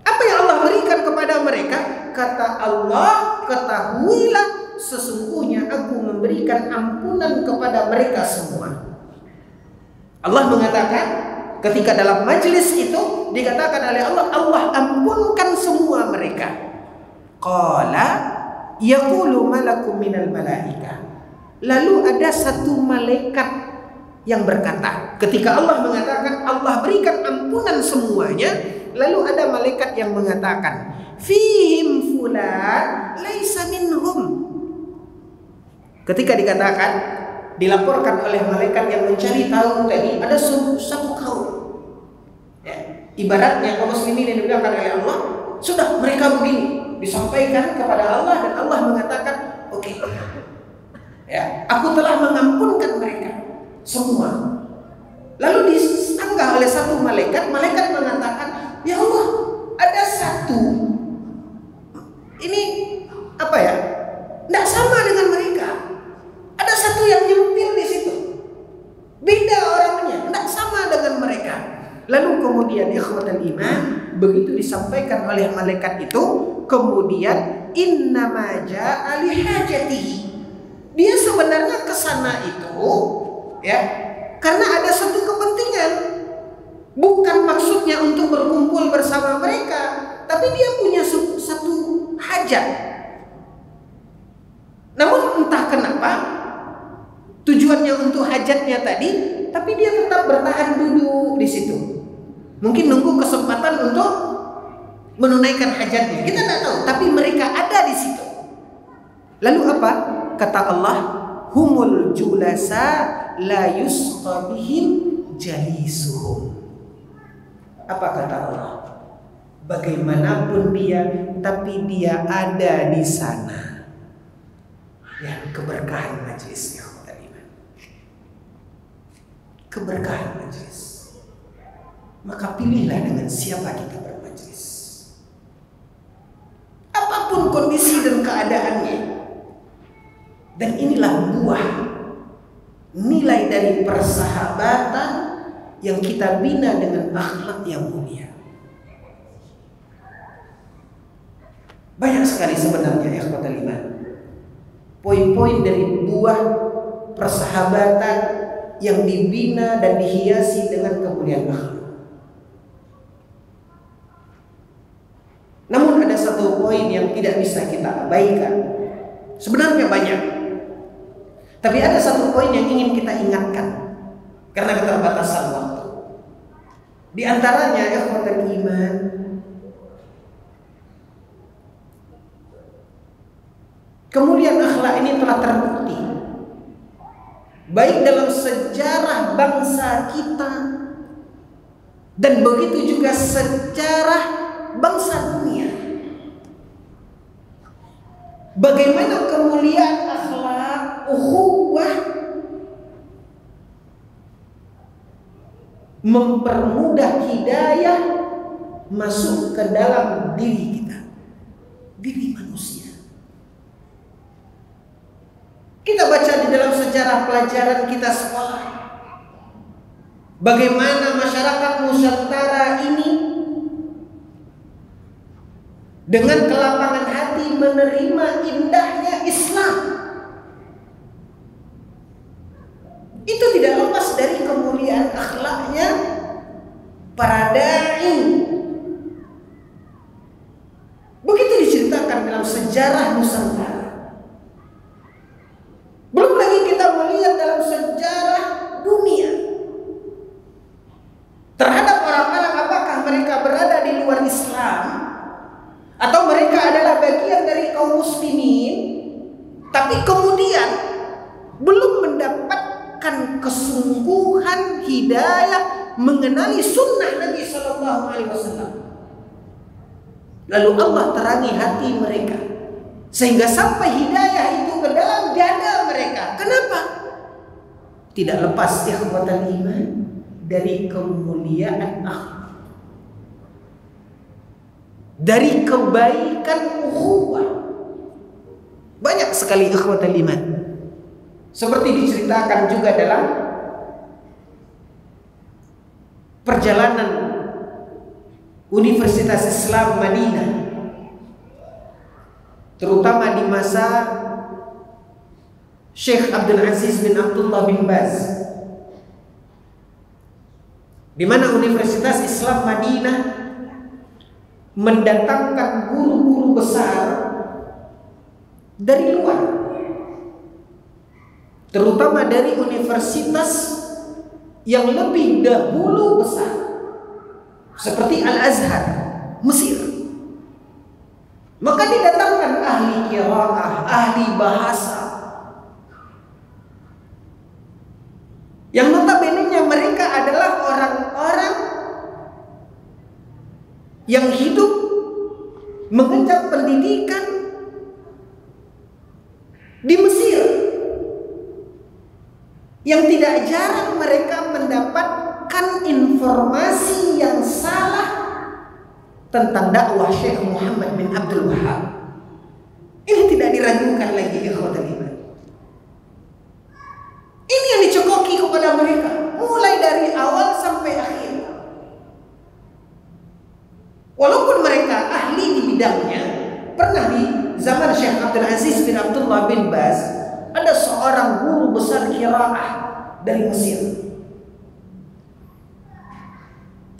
S2: Apa yang Allah berikan kepada mereka? Kata Allah, ketahuilah sesungguhnya aku memberikan ampunan kepada mereka semua. Allah mengatakan ketika dalam majelis itu dikatakan oleh Allah, Allah ampunkan semua mereka. Qala yaqulu malakum minal malaika. Lalu ada satu malaikat yang berkata, ketika Allah mengatakan Allah berikan ampunan semuanya, lalu ada malaikat yang mengatakan, fihim fulan laisa minhum. Ketika dikatakan, dilaporkan oleh malaikat yang mencari tahu tadi, ada satu kaum, ya, ibaratnya kaum muslimin yang dimuliakan oleh Allah, sudah mereka begini, disampaikan kepada Allah dan Allah mengatakan, oke, ya, aku telah mengampunkan mereka semua. Lalu disanggah oleh satu malaikat, malaikat mengatakan, ya Allah, ada satu, ini apa ya, tidak sama dengan mereka. Ada satu yang nyempil di situ, beda orangnya, tidak sama dengan mereka. Lalu kemudian ikhwatul iman, begitu disampaikan oleh malaikat itu, kemudian innama ja'a li hajatihi. Dia sebenarnya ke sana itu, ya, karena ada satu kepentingan. Bukan maksudnya untuk berkumpul bersama mereka, tapi dia punya satu hajat. Namun entah kenapa tujuannya untuk hajatnya tadi, tapi dia tetap bertahan duduk di situ. Mungkin nunggu kesempatan untuk menunaikan hajatnya. Kita tidak tahu, tapi mereka ada di situ. Lalu apa? Kata Allah, humul julasa la yusqa bihim jalisuhum. Apa kata Allah? bagaimanapun dia, tapi dia ada di sana. Ya, keberkahan majelisnya, keberkahan majelis. Maka pilihlah dengan siapa kita bermajelis. Apapun kondisi dan keadaannya. Dan inilah buah nilai dari persahabatan yang kita bina dengan akhlak yang mulia. Banyak sekali sebenarnya ikhwatal iman poin-poin dari buah persahabatan yang dibina dan dihiasi dengan kemuliaan akhlak. Namun ada satu poin yang tidak bisa kita abaikan. Sebenarnya banyak, tapi ada satu poin yang ingin kita ingatkan karena keterbatasan waktu. Di antaranya ikhwatul iman, kemuliaan akhlak ini telah terbukti baik dalam sejarah bangsa kita dan begitu juga sejarah bangsa dunia. Bagaimana kemuliaan akhlak, ukhuwah mempermudah hidayah masuk ke dalam diri kita, diri manusia. Kita baca di dalam sejarah pelajaran kita sekolah, bagaimana masyarakat Nusantara ini dengan kelapangan hati menerima indahnya Islam. Itu tidak lepas dari kemuliaan akhlaknya para dai. Begitu diceritakan dalam sejarah Nusantara. Belum lagi kita melihat dalam sejarah dunia terhadap orang-orang, apakah mereka berada di luar Islam atau mereka adalah bagian dari kaum muslimin, tapi kemudian belum mendapatkan kesungguhan hidayah mengenali sunnah Nabi Sallallahu Alaihi Wasallam. Lalu Allah terangi hati mereka sehingga sampai hidayah itu ke dalam dada mereka. Kenapa? Tidak lepas ikhwatal iman dari kemuliaan akhlak, dari kebaikan ukhuwah. Banyak sekali ikhwatal iman, seperti diceritakan juga dalam perjalanan Universitas Islam Madinah, terutama di masa Syekh Abdul Aziz bin Abdullah bin Baz, di mana Universitas Islam Madinah mendatangkan guru-guru besar dari luar, terutama dari universitas yang lebih dahulu besar seperti Al-Azhar, Mesir. Maka didatangkan ahli qiraah, ahli bahasa, yang notabene-nya mereka adalah orang-orang yang hidup mengenyam pendidikan di Mesir, yang tidak jarang mereka mendapatkan informasi yang salah tentang dakwah Syekh Muhammad bin Abdul Wahab. Ini tidak diragukan lagi ikhwatul iman. Ini yang dicekoki kepada mereka mulai dari awal sampai akhir. Walaupun mereka ahli di bidangnya, pernah di zaman Syekh Abdul Aziz bin Abdullah bin Baz ada seorang guru besar qiraah dari Mesir,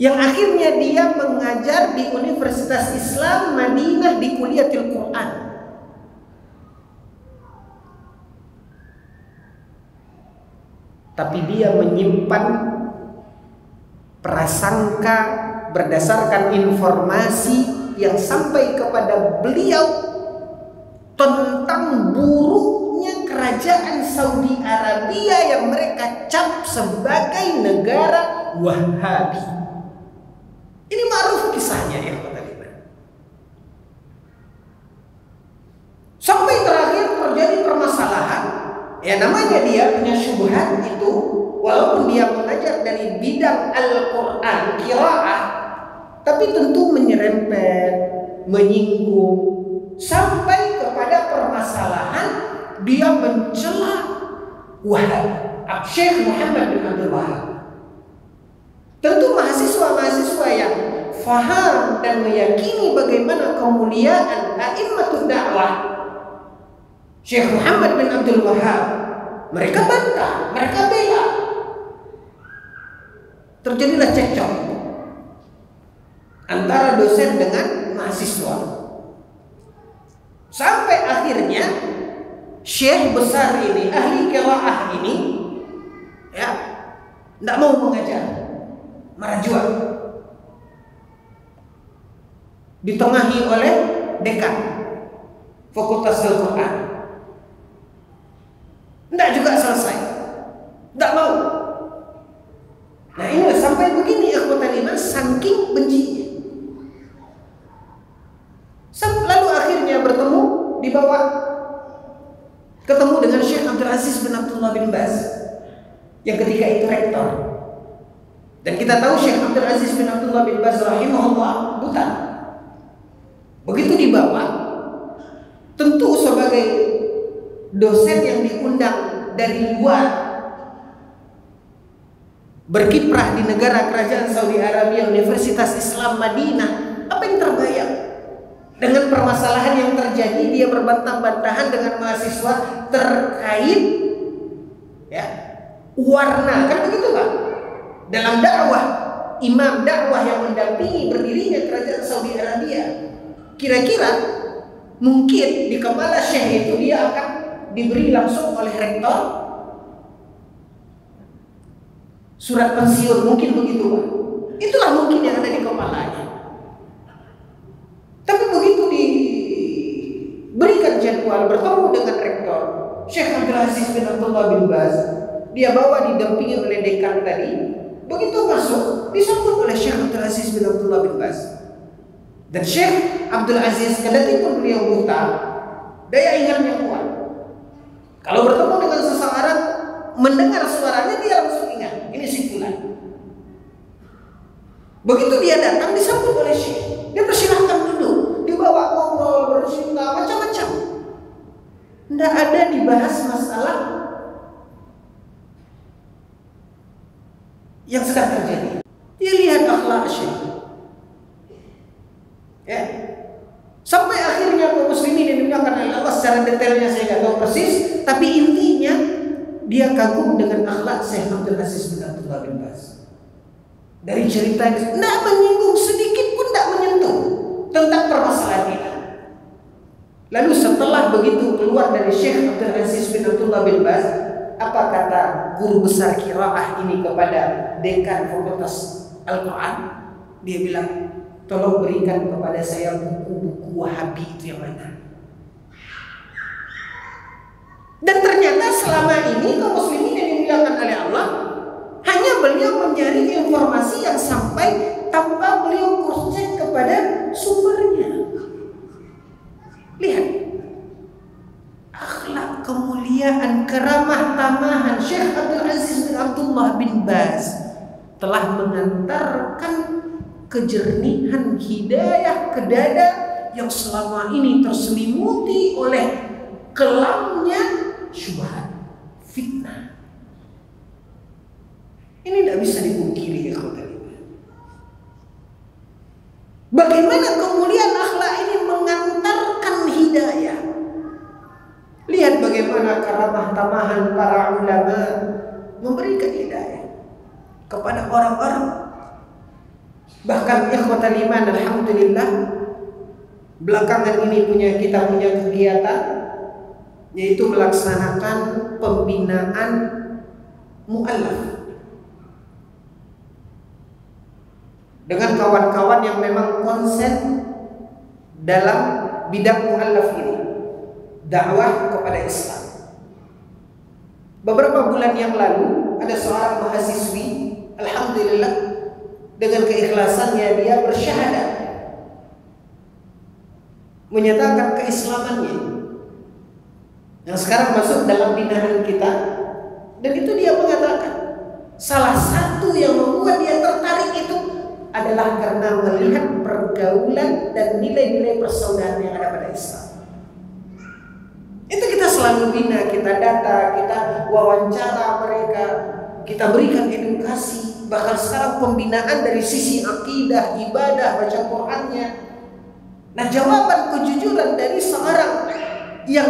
S2: yang akhirnya dia mengajar di Universitas Islam Madinah di Kuliatil Quran. Tapi dia menyimpan prasangka berdasarkan informasi yang sampai kepada beliau tentang buruknya kerajaan Saudi Arabia yang mereka cap sebagai negara Wahabi. Ini ma'ruf kisahnya ya teman-teman. Ya namanya dia punya syubhat itu, walaupun dia mengajar dari bidang Al-Quran, qiraah, tapi tentu menyerempet, menyinggung, sampai kepada permasalahan dia mencela Syekh Muhammad bin Abdul Wahab. Tentu mahasiswa-mahasiswa yang faham dan meyakini bagaimana kemuliaan a'immatud dakwah Syekh Muhammad bin Abdul Wahab, mereka bantah, mereka bela. Terjadilah cekcok antara dosen dengan mahasiswa, sampai akhirnya syekh besar ini, ahli qiraah ini, ya, tidak mau mengajar, merajuan, ditengahi oleh dekan Fakultas Al-Quran. Tidak juga selesai, tidak mau. Nah ini sampai begini ikhwatal iman, saking bencinya. Lalu akhirnya bertemu, dibawa ketemu dengan Syekh Abdul Aziz bin Abdullah bin Baz yang ketika itu rektor. Dan kita tahu Syekh Abdul Aziz bin Abdullah bin Baz rahimahullah buta. Begitu dibawa, tentu sebagai dosen yang diundang dari luar, berkiprah di negara kerajaan Saudi Arabia, Universitas Islam Madinah, apa yang terbayang dengan permasalahan yang terjadi? Dia berbantah-bantahan dengan mahasiswa terkait, ya, warna, kan begitu Pak? Dalam dakwah, imam dakwah yang mendampingi berdirinya kerajaan Saudi Arabia, kira-kira mungkin di kepala syekh itu dia akan diberi langsung oleh rektor surat pensiun, mungkin begitu Pak. Itulah mungkin yang ada di kepalanya. Tapi begitu diberikan jadwal bertemu dengan rektor Syekh Abdul Aziz bin Abdullah bin Baz, dia bawa didampingi oleh dekan tadi. Begitu masuk, disambut oleh Syekh Abdul Aziz bin Abdullah bin Baz. Dan Syekh Abdul Aziz, kendati pun beliau buta, daya ingatnya kuat. Kalau bertemu dengan seseorang, mendengar suaranya dia langsung ingat, ini si fulan. Begitu dia datang, disambut oleh Syekh, dia persilahkan duduk, dibawa ngobrol, bercerita, macam-macam. Tidak ada dibahas masalah yang sedang terjadi. Dia lihat akhlak Syekh, ya. Sampai akhirnya kaum muslimin yang dimuliakan oleh Allah, secara detailnya saya tidak tahu persis, tapi intinya dia kagum dengan akhlak Syekh Abdul Aziz bin Abdullah bin Baz. Dari cerita ini tidak menyinggung sedikit pun, tidak menyentuh tentang permasalahan ini. Lalu setelah begitu keluar dari Syekh Abdul Aziz bin Abdullah bin Baz, apa kata guru besar qiraah ini kepada dekan Fakultas Al-Quran? Dia bilang, tolong berikan kepada saya buku-buku Wahabi itu yang mana. Dan ternyata selama ini kaum muslimin yang dimuliakan oleh Allah, hanya beliau mencari informasi yang sampai tanpa beliau cross check kepada sumbernya. Lihat akhlak, kemuliaan, keramah tamahan Syekh Abdul Aziz bin Abdullah bin Baz telah mengantarkan kejernihan hidayah ke dada yang selama ini terselimuti oleh kelamnya syubhat, fitnah. Ini tidak bisa dipungkiri ya kawan. Bagaimana kemuliaan akhlak ini mengantarkan hidayah. Lihat bagaimana karamah tamahan para ulama memberikan hidayah kepada orang-orang. Bahkan ikhwatal iman, alhamdulillah, belakangan ini kita punya kegiatan, yaitu melaksanakan pembinaan mu'allaf dengan kawan-kawan yang memang konsen dalam bidang mu'allaf ini, dakwah kepada Islam. Beberapa bulan yang lalu ada seorang mahasiswi, alhamdulillah, dengan keikhlasannya dia bersyahadat, menyatakan keislamannya. yang sekarang masuk dalam binaan kita, dan itu dia mengatakan salah satu yang membuat dia tertarik itu adalah karena melihat pergaulan dan nilai-nilai persaudaraan yang ada pada Islam. Itu kita selalu bina, kita data, kita wawancara mereka, kita berikan edukasi, bahkan sekarang pembinaan dari sisi akidah, ibadah, baca Qur'annya. Nah, jawaban kejujuran dari seorang yang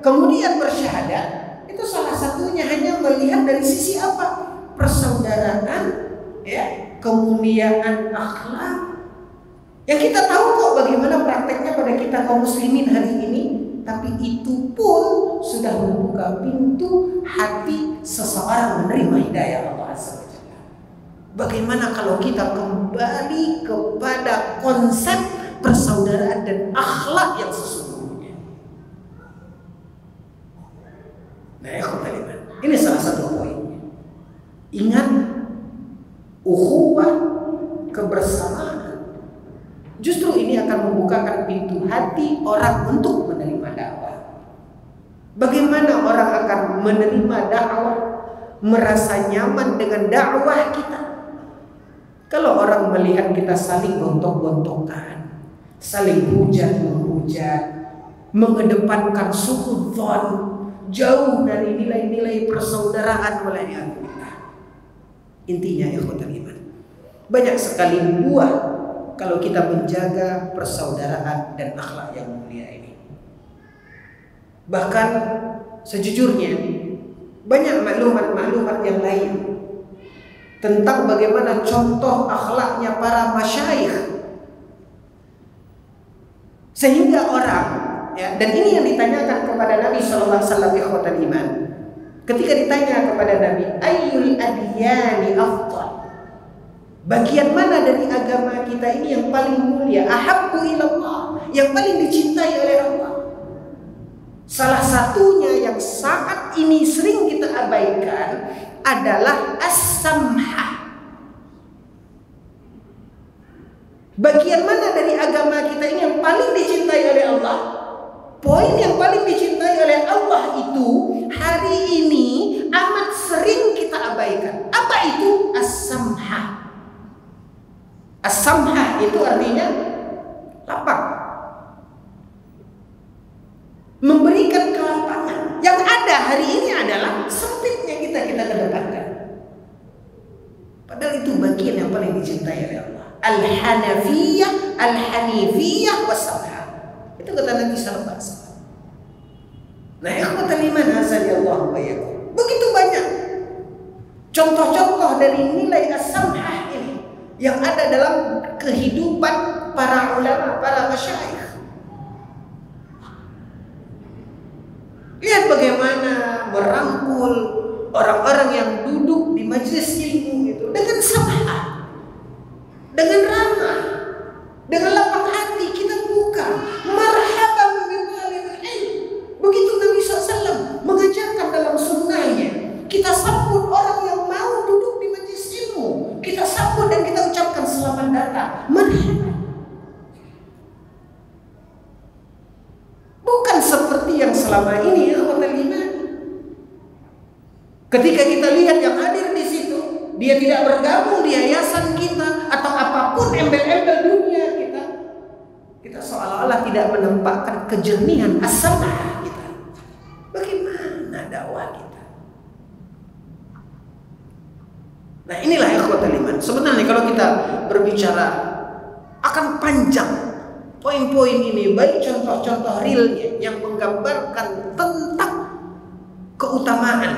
S2: kemudian bersyahadat itu salah satunya hanya melihat dari sisi apa? Persaudaraan, ya, kemuliaan akhlak. Yang kita tahu kok bagaimana prakteknya pada kita kaum muslimin hari ini, tapi itu pun sudah membuka pintu hati seseorang menerima hidayah Allah Azza wa Jalla. Bagaimana kalau kita kembali kepada konsep persaudaraan dan akhlak yang sesungguhnya? Nah, ini salah satu poin. Ingat, ukhuwah, kebersamaan, justru ini akan membukakan pintu hati orang untuk menerima dakwah. Bagaimana orang akan menerima dakwah, merasa nyaman dengan dakwah kita? Kalau orang melihat kita saling gontok-gontokan, saling hujat-menghujat, mengedepankan suudzon, jauh dari nilai-nilai persaudaraan, waliyadzubillah. Intinya ikhwatul iman, banyak sekali buah kalau kita menjaga persaudaraan dan akhlak yang mulia ini. Bahkan sejujurnya banyak maklumat-maklumat yang lain tentang bagaimana contoh akhlaknya para masyayikh, sehingga orang, ya, dan ini yang ditanyakan kepada Nabi sallallahu alaihi wasallam ikhwatul iman. Ketika ditanya kepada Nabi, ayyul adyani afdal, bagian mana dari agama kita ini yang paling mulia, ahabbu ilallah, yang paling dicintai oleh Allah? Salah satunya yang saat ini sering kita abaikan adalah as-samhah. Bagian mana dari agama kita ini yang paling dicintai oleh Allah? Poin yang paling dicintai oleh Allah itu hari ini amat sering kita abaikan. Apa itu? As-samhah. As-samhah itu artinya lapang, memberikan kelapangan. Yang ada hari ini adalah sempitnya kita kedepankan. Padahal itu bagian yang paling dicintai oleh Allah. Al-hanafiyah, al-hanifiyah was-samhah. Itu kata Nabi sallallahu alaihi wasallam. Nah, ikhwatul iman azanillahu wa iyyakum. Begitu banyak contoh-contoh dari nilai as-samhah ini yang ada dalam kehidupan para ulama, para masyayikh. Lihat bagaimana merangkul orang-orang yang duduk di majelis ilmu itu dengan samhah, dengan ramah, dengan lapang hati. Kita buka marhaban bitalibul ilm. Begitu Nabi SAW mengajarkan dalam sunnahnya, kita sambut orang yang mau duduk di majelis ilmu. Kita sambut dan kita ucapkan selamat datang, marhaban. Bukan seperti yang selama ini ikhwatul iman. Ketika kita lihat yang hadir di situ, dia tidak bergabung di yayasan kita atau apapun embel-embel dunia kita seolah-olah tidak menempatkan kejernihan as-samhah kita. Bagaimana dakwah kita? Nah, inilah ikhwatul iman. Sebenarnya kalau kita berbicara akan panjang poin-poin ini, baik contoh-contoh realnya yang menggambarkan tentang keutamaan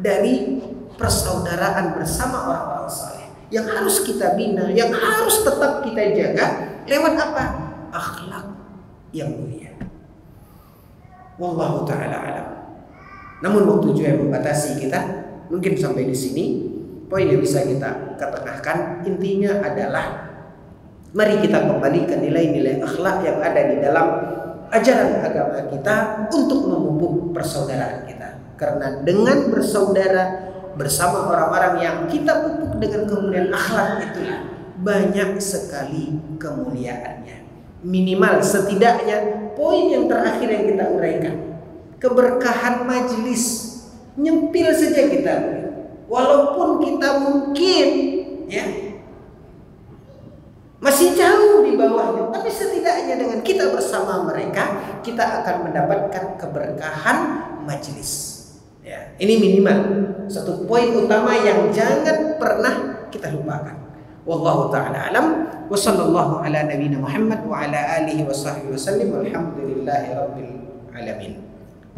S2: dari persaudaraan bersama orang-orang saleh yang harus kita bina, yang harus tetap kita jaga lewat apa? Akhlak yang mulia. Wallahu taala alam. Namun waktu juga membatasi kita, mungkin sampai di sini. Poin yang bisa kita ketengahkan intinya adalah mari kita kembali ke nilai-nilai akhlak yang ada di dalam ajaran agama kita untuk memupuk persaudaraan kita. Karena dengan bersaudara bersama orang-orang yang kita pupuk dengan kemuliaan akhlak itulah banyak sekali kemuliaannya. Minimal setidaknya poin yang terakhir yang kita uraikan, keberkahan majelis, nyempil saja kita. Walaupun kita mungkin ya masih jauh di bawahnya, tapi setidaknya dengan kita bersama mereka, kita akan mendapatkan keberkahan majelis. Ya, ini minimal satu poin utama yang jangan pernah kita lupakan. Wallahu ta'ala alam, wa sallallahu ala nabiyina Muhammad wa ala alihi wa sahbihi wasallim, walhamdulillahi rabbil alamin.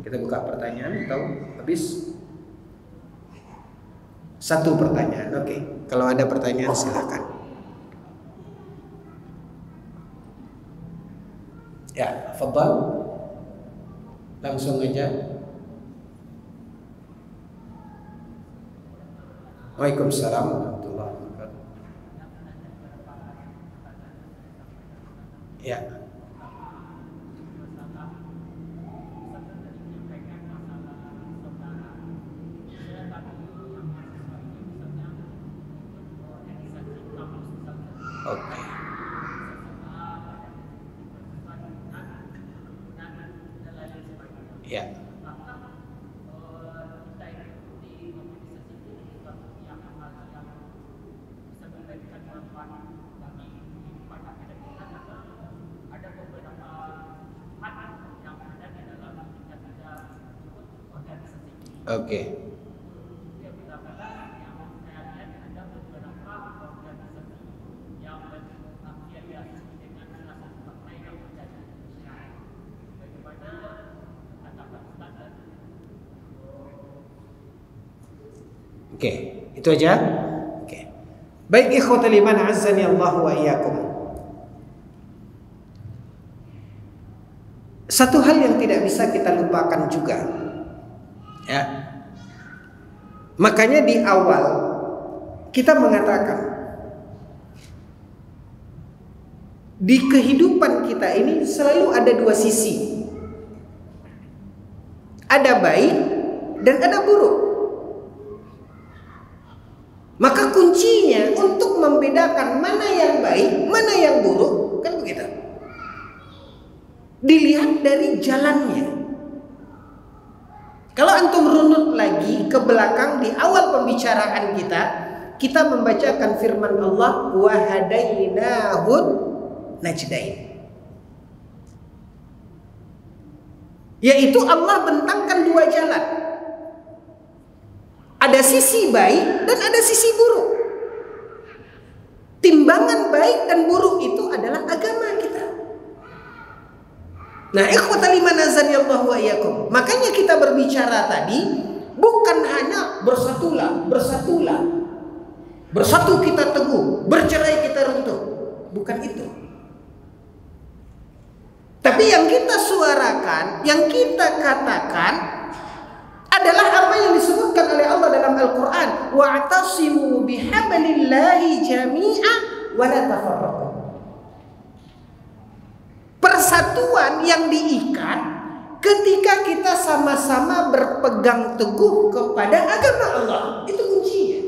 S2: Kita buka pertanyaan atau habis? Satu pertanyaan, oke. Kalau ada pertanyaan silakan. Ya, fadhal. Langsung aja. Waalaikumsalam warahmatullahi wabarakatuh. Ya. Oke. Ya. Oke. Oke, itu aja. Oke. Baik ikhwatal iman azzani Allah wa iyyakum. Satu hal yang tidak bisa kita lupakan juga. Ya. Makanya di awal kita mengatakan di kehidupan kita ini selalu ada dua sisi. Ada baik dan ada buruk. Maka kuncinya untuk membedakan mana yang baik, mana yang buruk, kan begitu. Dilihat dari jalannya. Kalau antum runut lagi ke belakang di awal pembicaraan kita membacakan firman Allah, wa hadainahun najdain. Yaitu Allah bentangkan dua jalan. Ada sisi baik dan ada sisi buruk. Timbangan baik dan buruk itu adalah agama kita. Nah, ikhwatal iman azanillahu wa iyyakum. Makanya kita berbicara tadi bukan hanya bersatulah. Bersatu kita teguh, bercerai kita runtuh. Bukan itu. Tapi yang kita suarakan, yang kita katakan adalah apa yang disebutkan oleh Allah dalam Al-Quran. Wa'tasimu bihablillahi jami'a wa la tafarraqu. Persatuan yang diikat ketika kita sama-sama berpegang teguh kepada agama Allah. Itu kuncinya.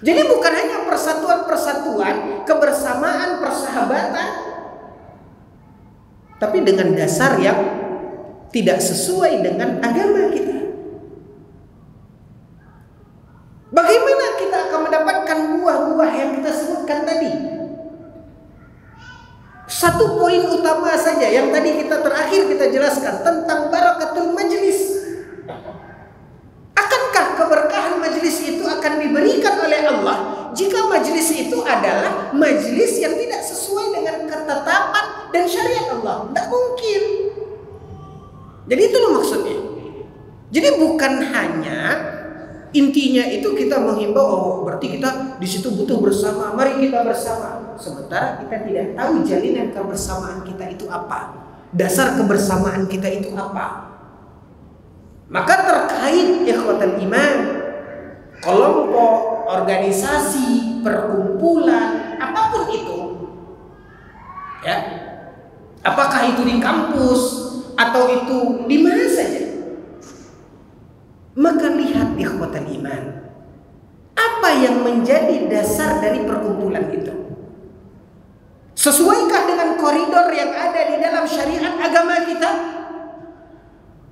S2: Jadi bukan hanya persatuan-persatuan, kebersamaan, persahabatan, tapi dengan dasar yang tidak sesuai dengan agama kita. Bagaimana kita akan mendapatkan buah-buah yang kita sebutkan tadi? Satu poin utama saja yang tadi kita terakhir kita jelaskan tentang barakatul majlis. Akankah keberkahan majlis itu akan diberikan oleh Allah jika majlis itu adalah majlis yang tidak sesuai dengan ketetapan dan syariat Allah? Tidak mungkin. Jadi itu loh maksudnya. Jadi bukan hanya intinya itu kita menghimbau, oh berarti kita di situ butuh bersama, mari kita bersama. Sementara kita tidak tahu jalinan kebersamaan kita itu apa, dasar kebersamaan kita itu apa. Maka terkait ikhwatal iman, kelompok, organisasi, perkumpulan, apapun itu, ya, apakah itu di kampus atau itu di mana saja, maka lihat ikhwatal iman, apa yang menjadi dasar dari perkumpulan itu. Sesuaikah dengan koridor yang ada di dalam syariat agama kita?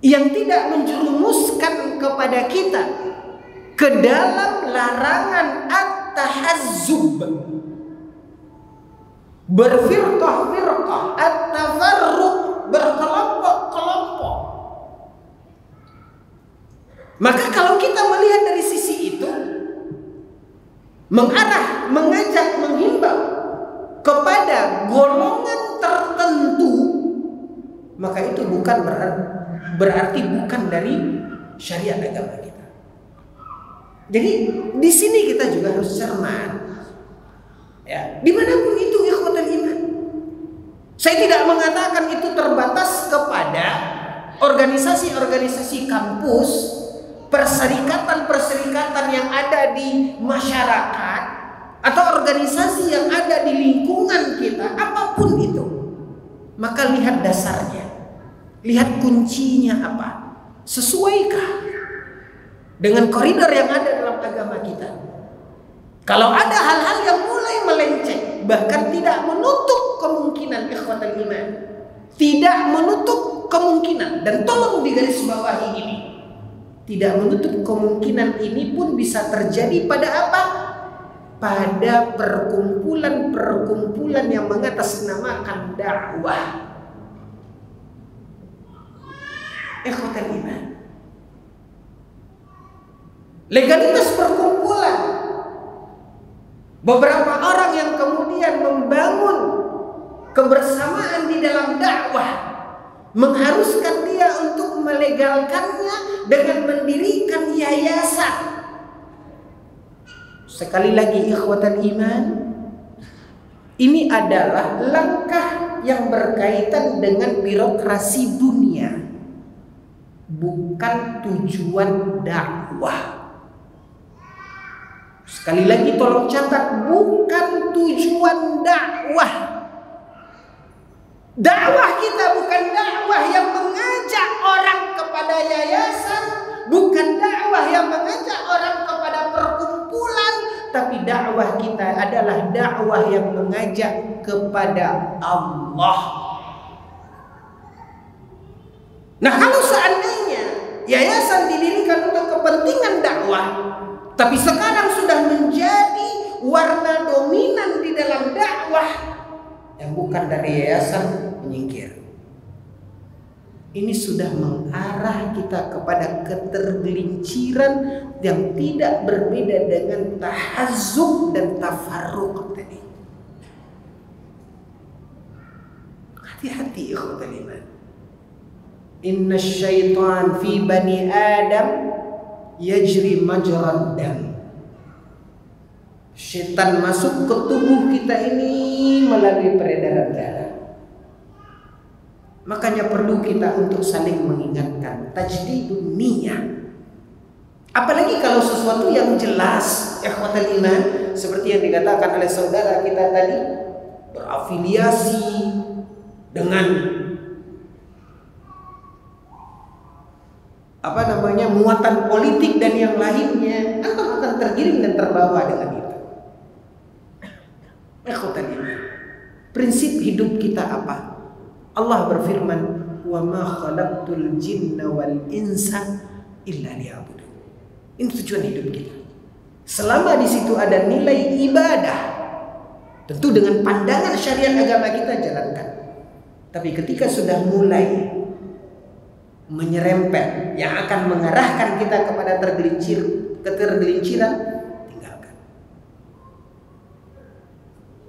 S2: yang tidak menjerumuskan kepada kita ke dalam larangan at-tahazzub, berfirqah-firqah, at-tafarruq, berkelompok-kelompok. Maka kalau kita melihat dari sisi itu, mengarah, mengajak, menghimbau kepada golongan tertentu, maka itu bukan berarti bukan dari syariat agama kita. Jadi di sini kita juga harus cermat, ya, dimanapun itu ikhwatul iman. Saya tidak mengatakan itu terbatas kepada organisasi-organisasi kampus, perserikatan-perserikatan yang ada di masyarakat, atau organisasi yang ada di lingkungan kita, apapun itu. Maka lihat dasarnya, lihat kuncinya apa, sesuaikah dengan koridor yang ada dalam agama kita. Kalau ada hal-hal yang mulai melenceng, bahkan tidak menutup kemungkinan ikhwatul iman, tidak menutup kemungkinan, dan tolong digarisbawahi ini, tidak menutup kemungkinan ini pun bisa terjadi pada apa? Pada perkumpulan-perkumpulan yang mengatasnamakan dakwah. Ikhwatul iman, legalitas perkumpulan, beberapa orang yang kemudian membangun kebersamaan di dalam dakwah, mengharuskan dia untuk melegalkannya dengan mendirikan yayasan. Sekali lagi ikhwatul iman, ini adalah langkah yang berkaitan dengan birokrasi dunia, bukan tujuan dakwah. Sekali lagi tolong catat, bukan tujuan dakwah. Dakwah kita bukan dakwah yang mengajak orang kepada yayasan, bukan dakwah yang mengajak orang kepada perkumpulan, tapi dakwah kita adalah dakwah yang mengajak kepada Allah. Nah, kalau seandainya yayasan didirikan untuk kepentingan dakwah, tapi sekarang sudah menjadi warna dominan di dalam dakwah, yang bukan dari yayasan menyingkir. Ini sudah mengarah kita kepada ketergelinciran yang tidak berbeda dengan tahazzub dan tafarruq tadi. Hati-hati ikhwatul iman. Inna syaitan fi bani Adam yajri majrad dam. Syaitan masuk ke tubuh kita ini melalui peredaran darah. Makanya perlu kita untuk saling mengingatkan, tajdidun niyah. Apalagi kalau sesuatu yang jelas, ikhwatul iman, seperti yang dikatakan oleh saudara kita tadi, berafiliasi dengan muatan politik dan yang lainnya, akan tergiring dan terbawa dengan itu. Ikhwatul iman, prinsip hidup kita apa? Allah berfirman, "Wa ma khalaqtul jinna wal insa illa liya'budun." Ini tujuan hidup kita. Selama di situ ada nilai ibadah, tentu dengan pandangan syariat agama kita jalankan. Tapi ketika sudah mulai menyerempet yang akan mengarahkan kita kepada ketergelinciran, tinggalkan.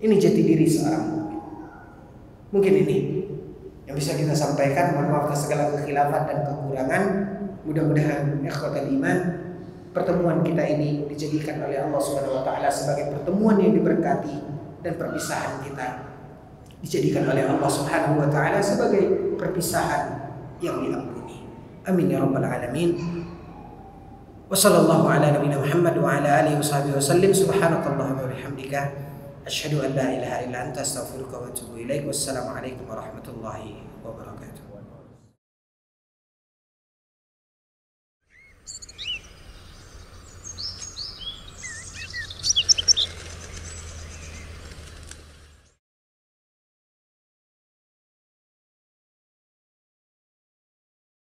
S2: Ini jati diri seorang mukmin. Mungkin ini yang bisa kita sampaikan. Mohon maaf atas segala kekhilafan dan kekurangan. Mudah-mudahan ikhwatul iman, pertemuan kita ini dijadikan oleh Allah Subhanahu wa taala sebagai pertemuan yang diberkati, dan perpisahan kita dijadikan oleh Allah Subhanahu wa taala sebagai perpisahan yang diampuni. Amin ya rabbal alamin. Wa sallallahu ala nabiyina Muhammad wa ala alihi washabihi wasallim. Subhanakallahumma wa bihamdika asyhadu an la ilaha illa anta astaghfiruka wa atubu ilaik. Wassalamu alaikum warahmatullahi wabarakatuh.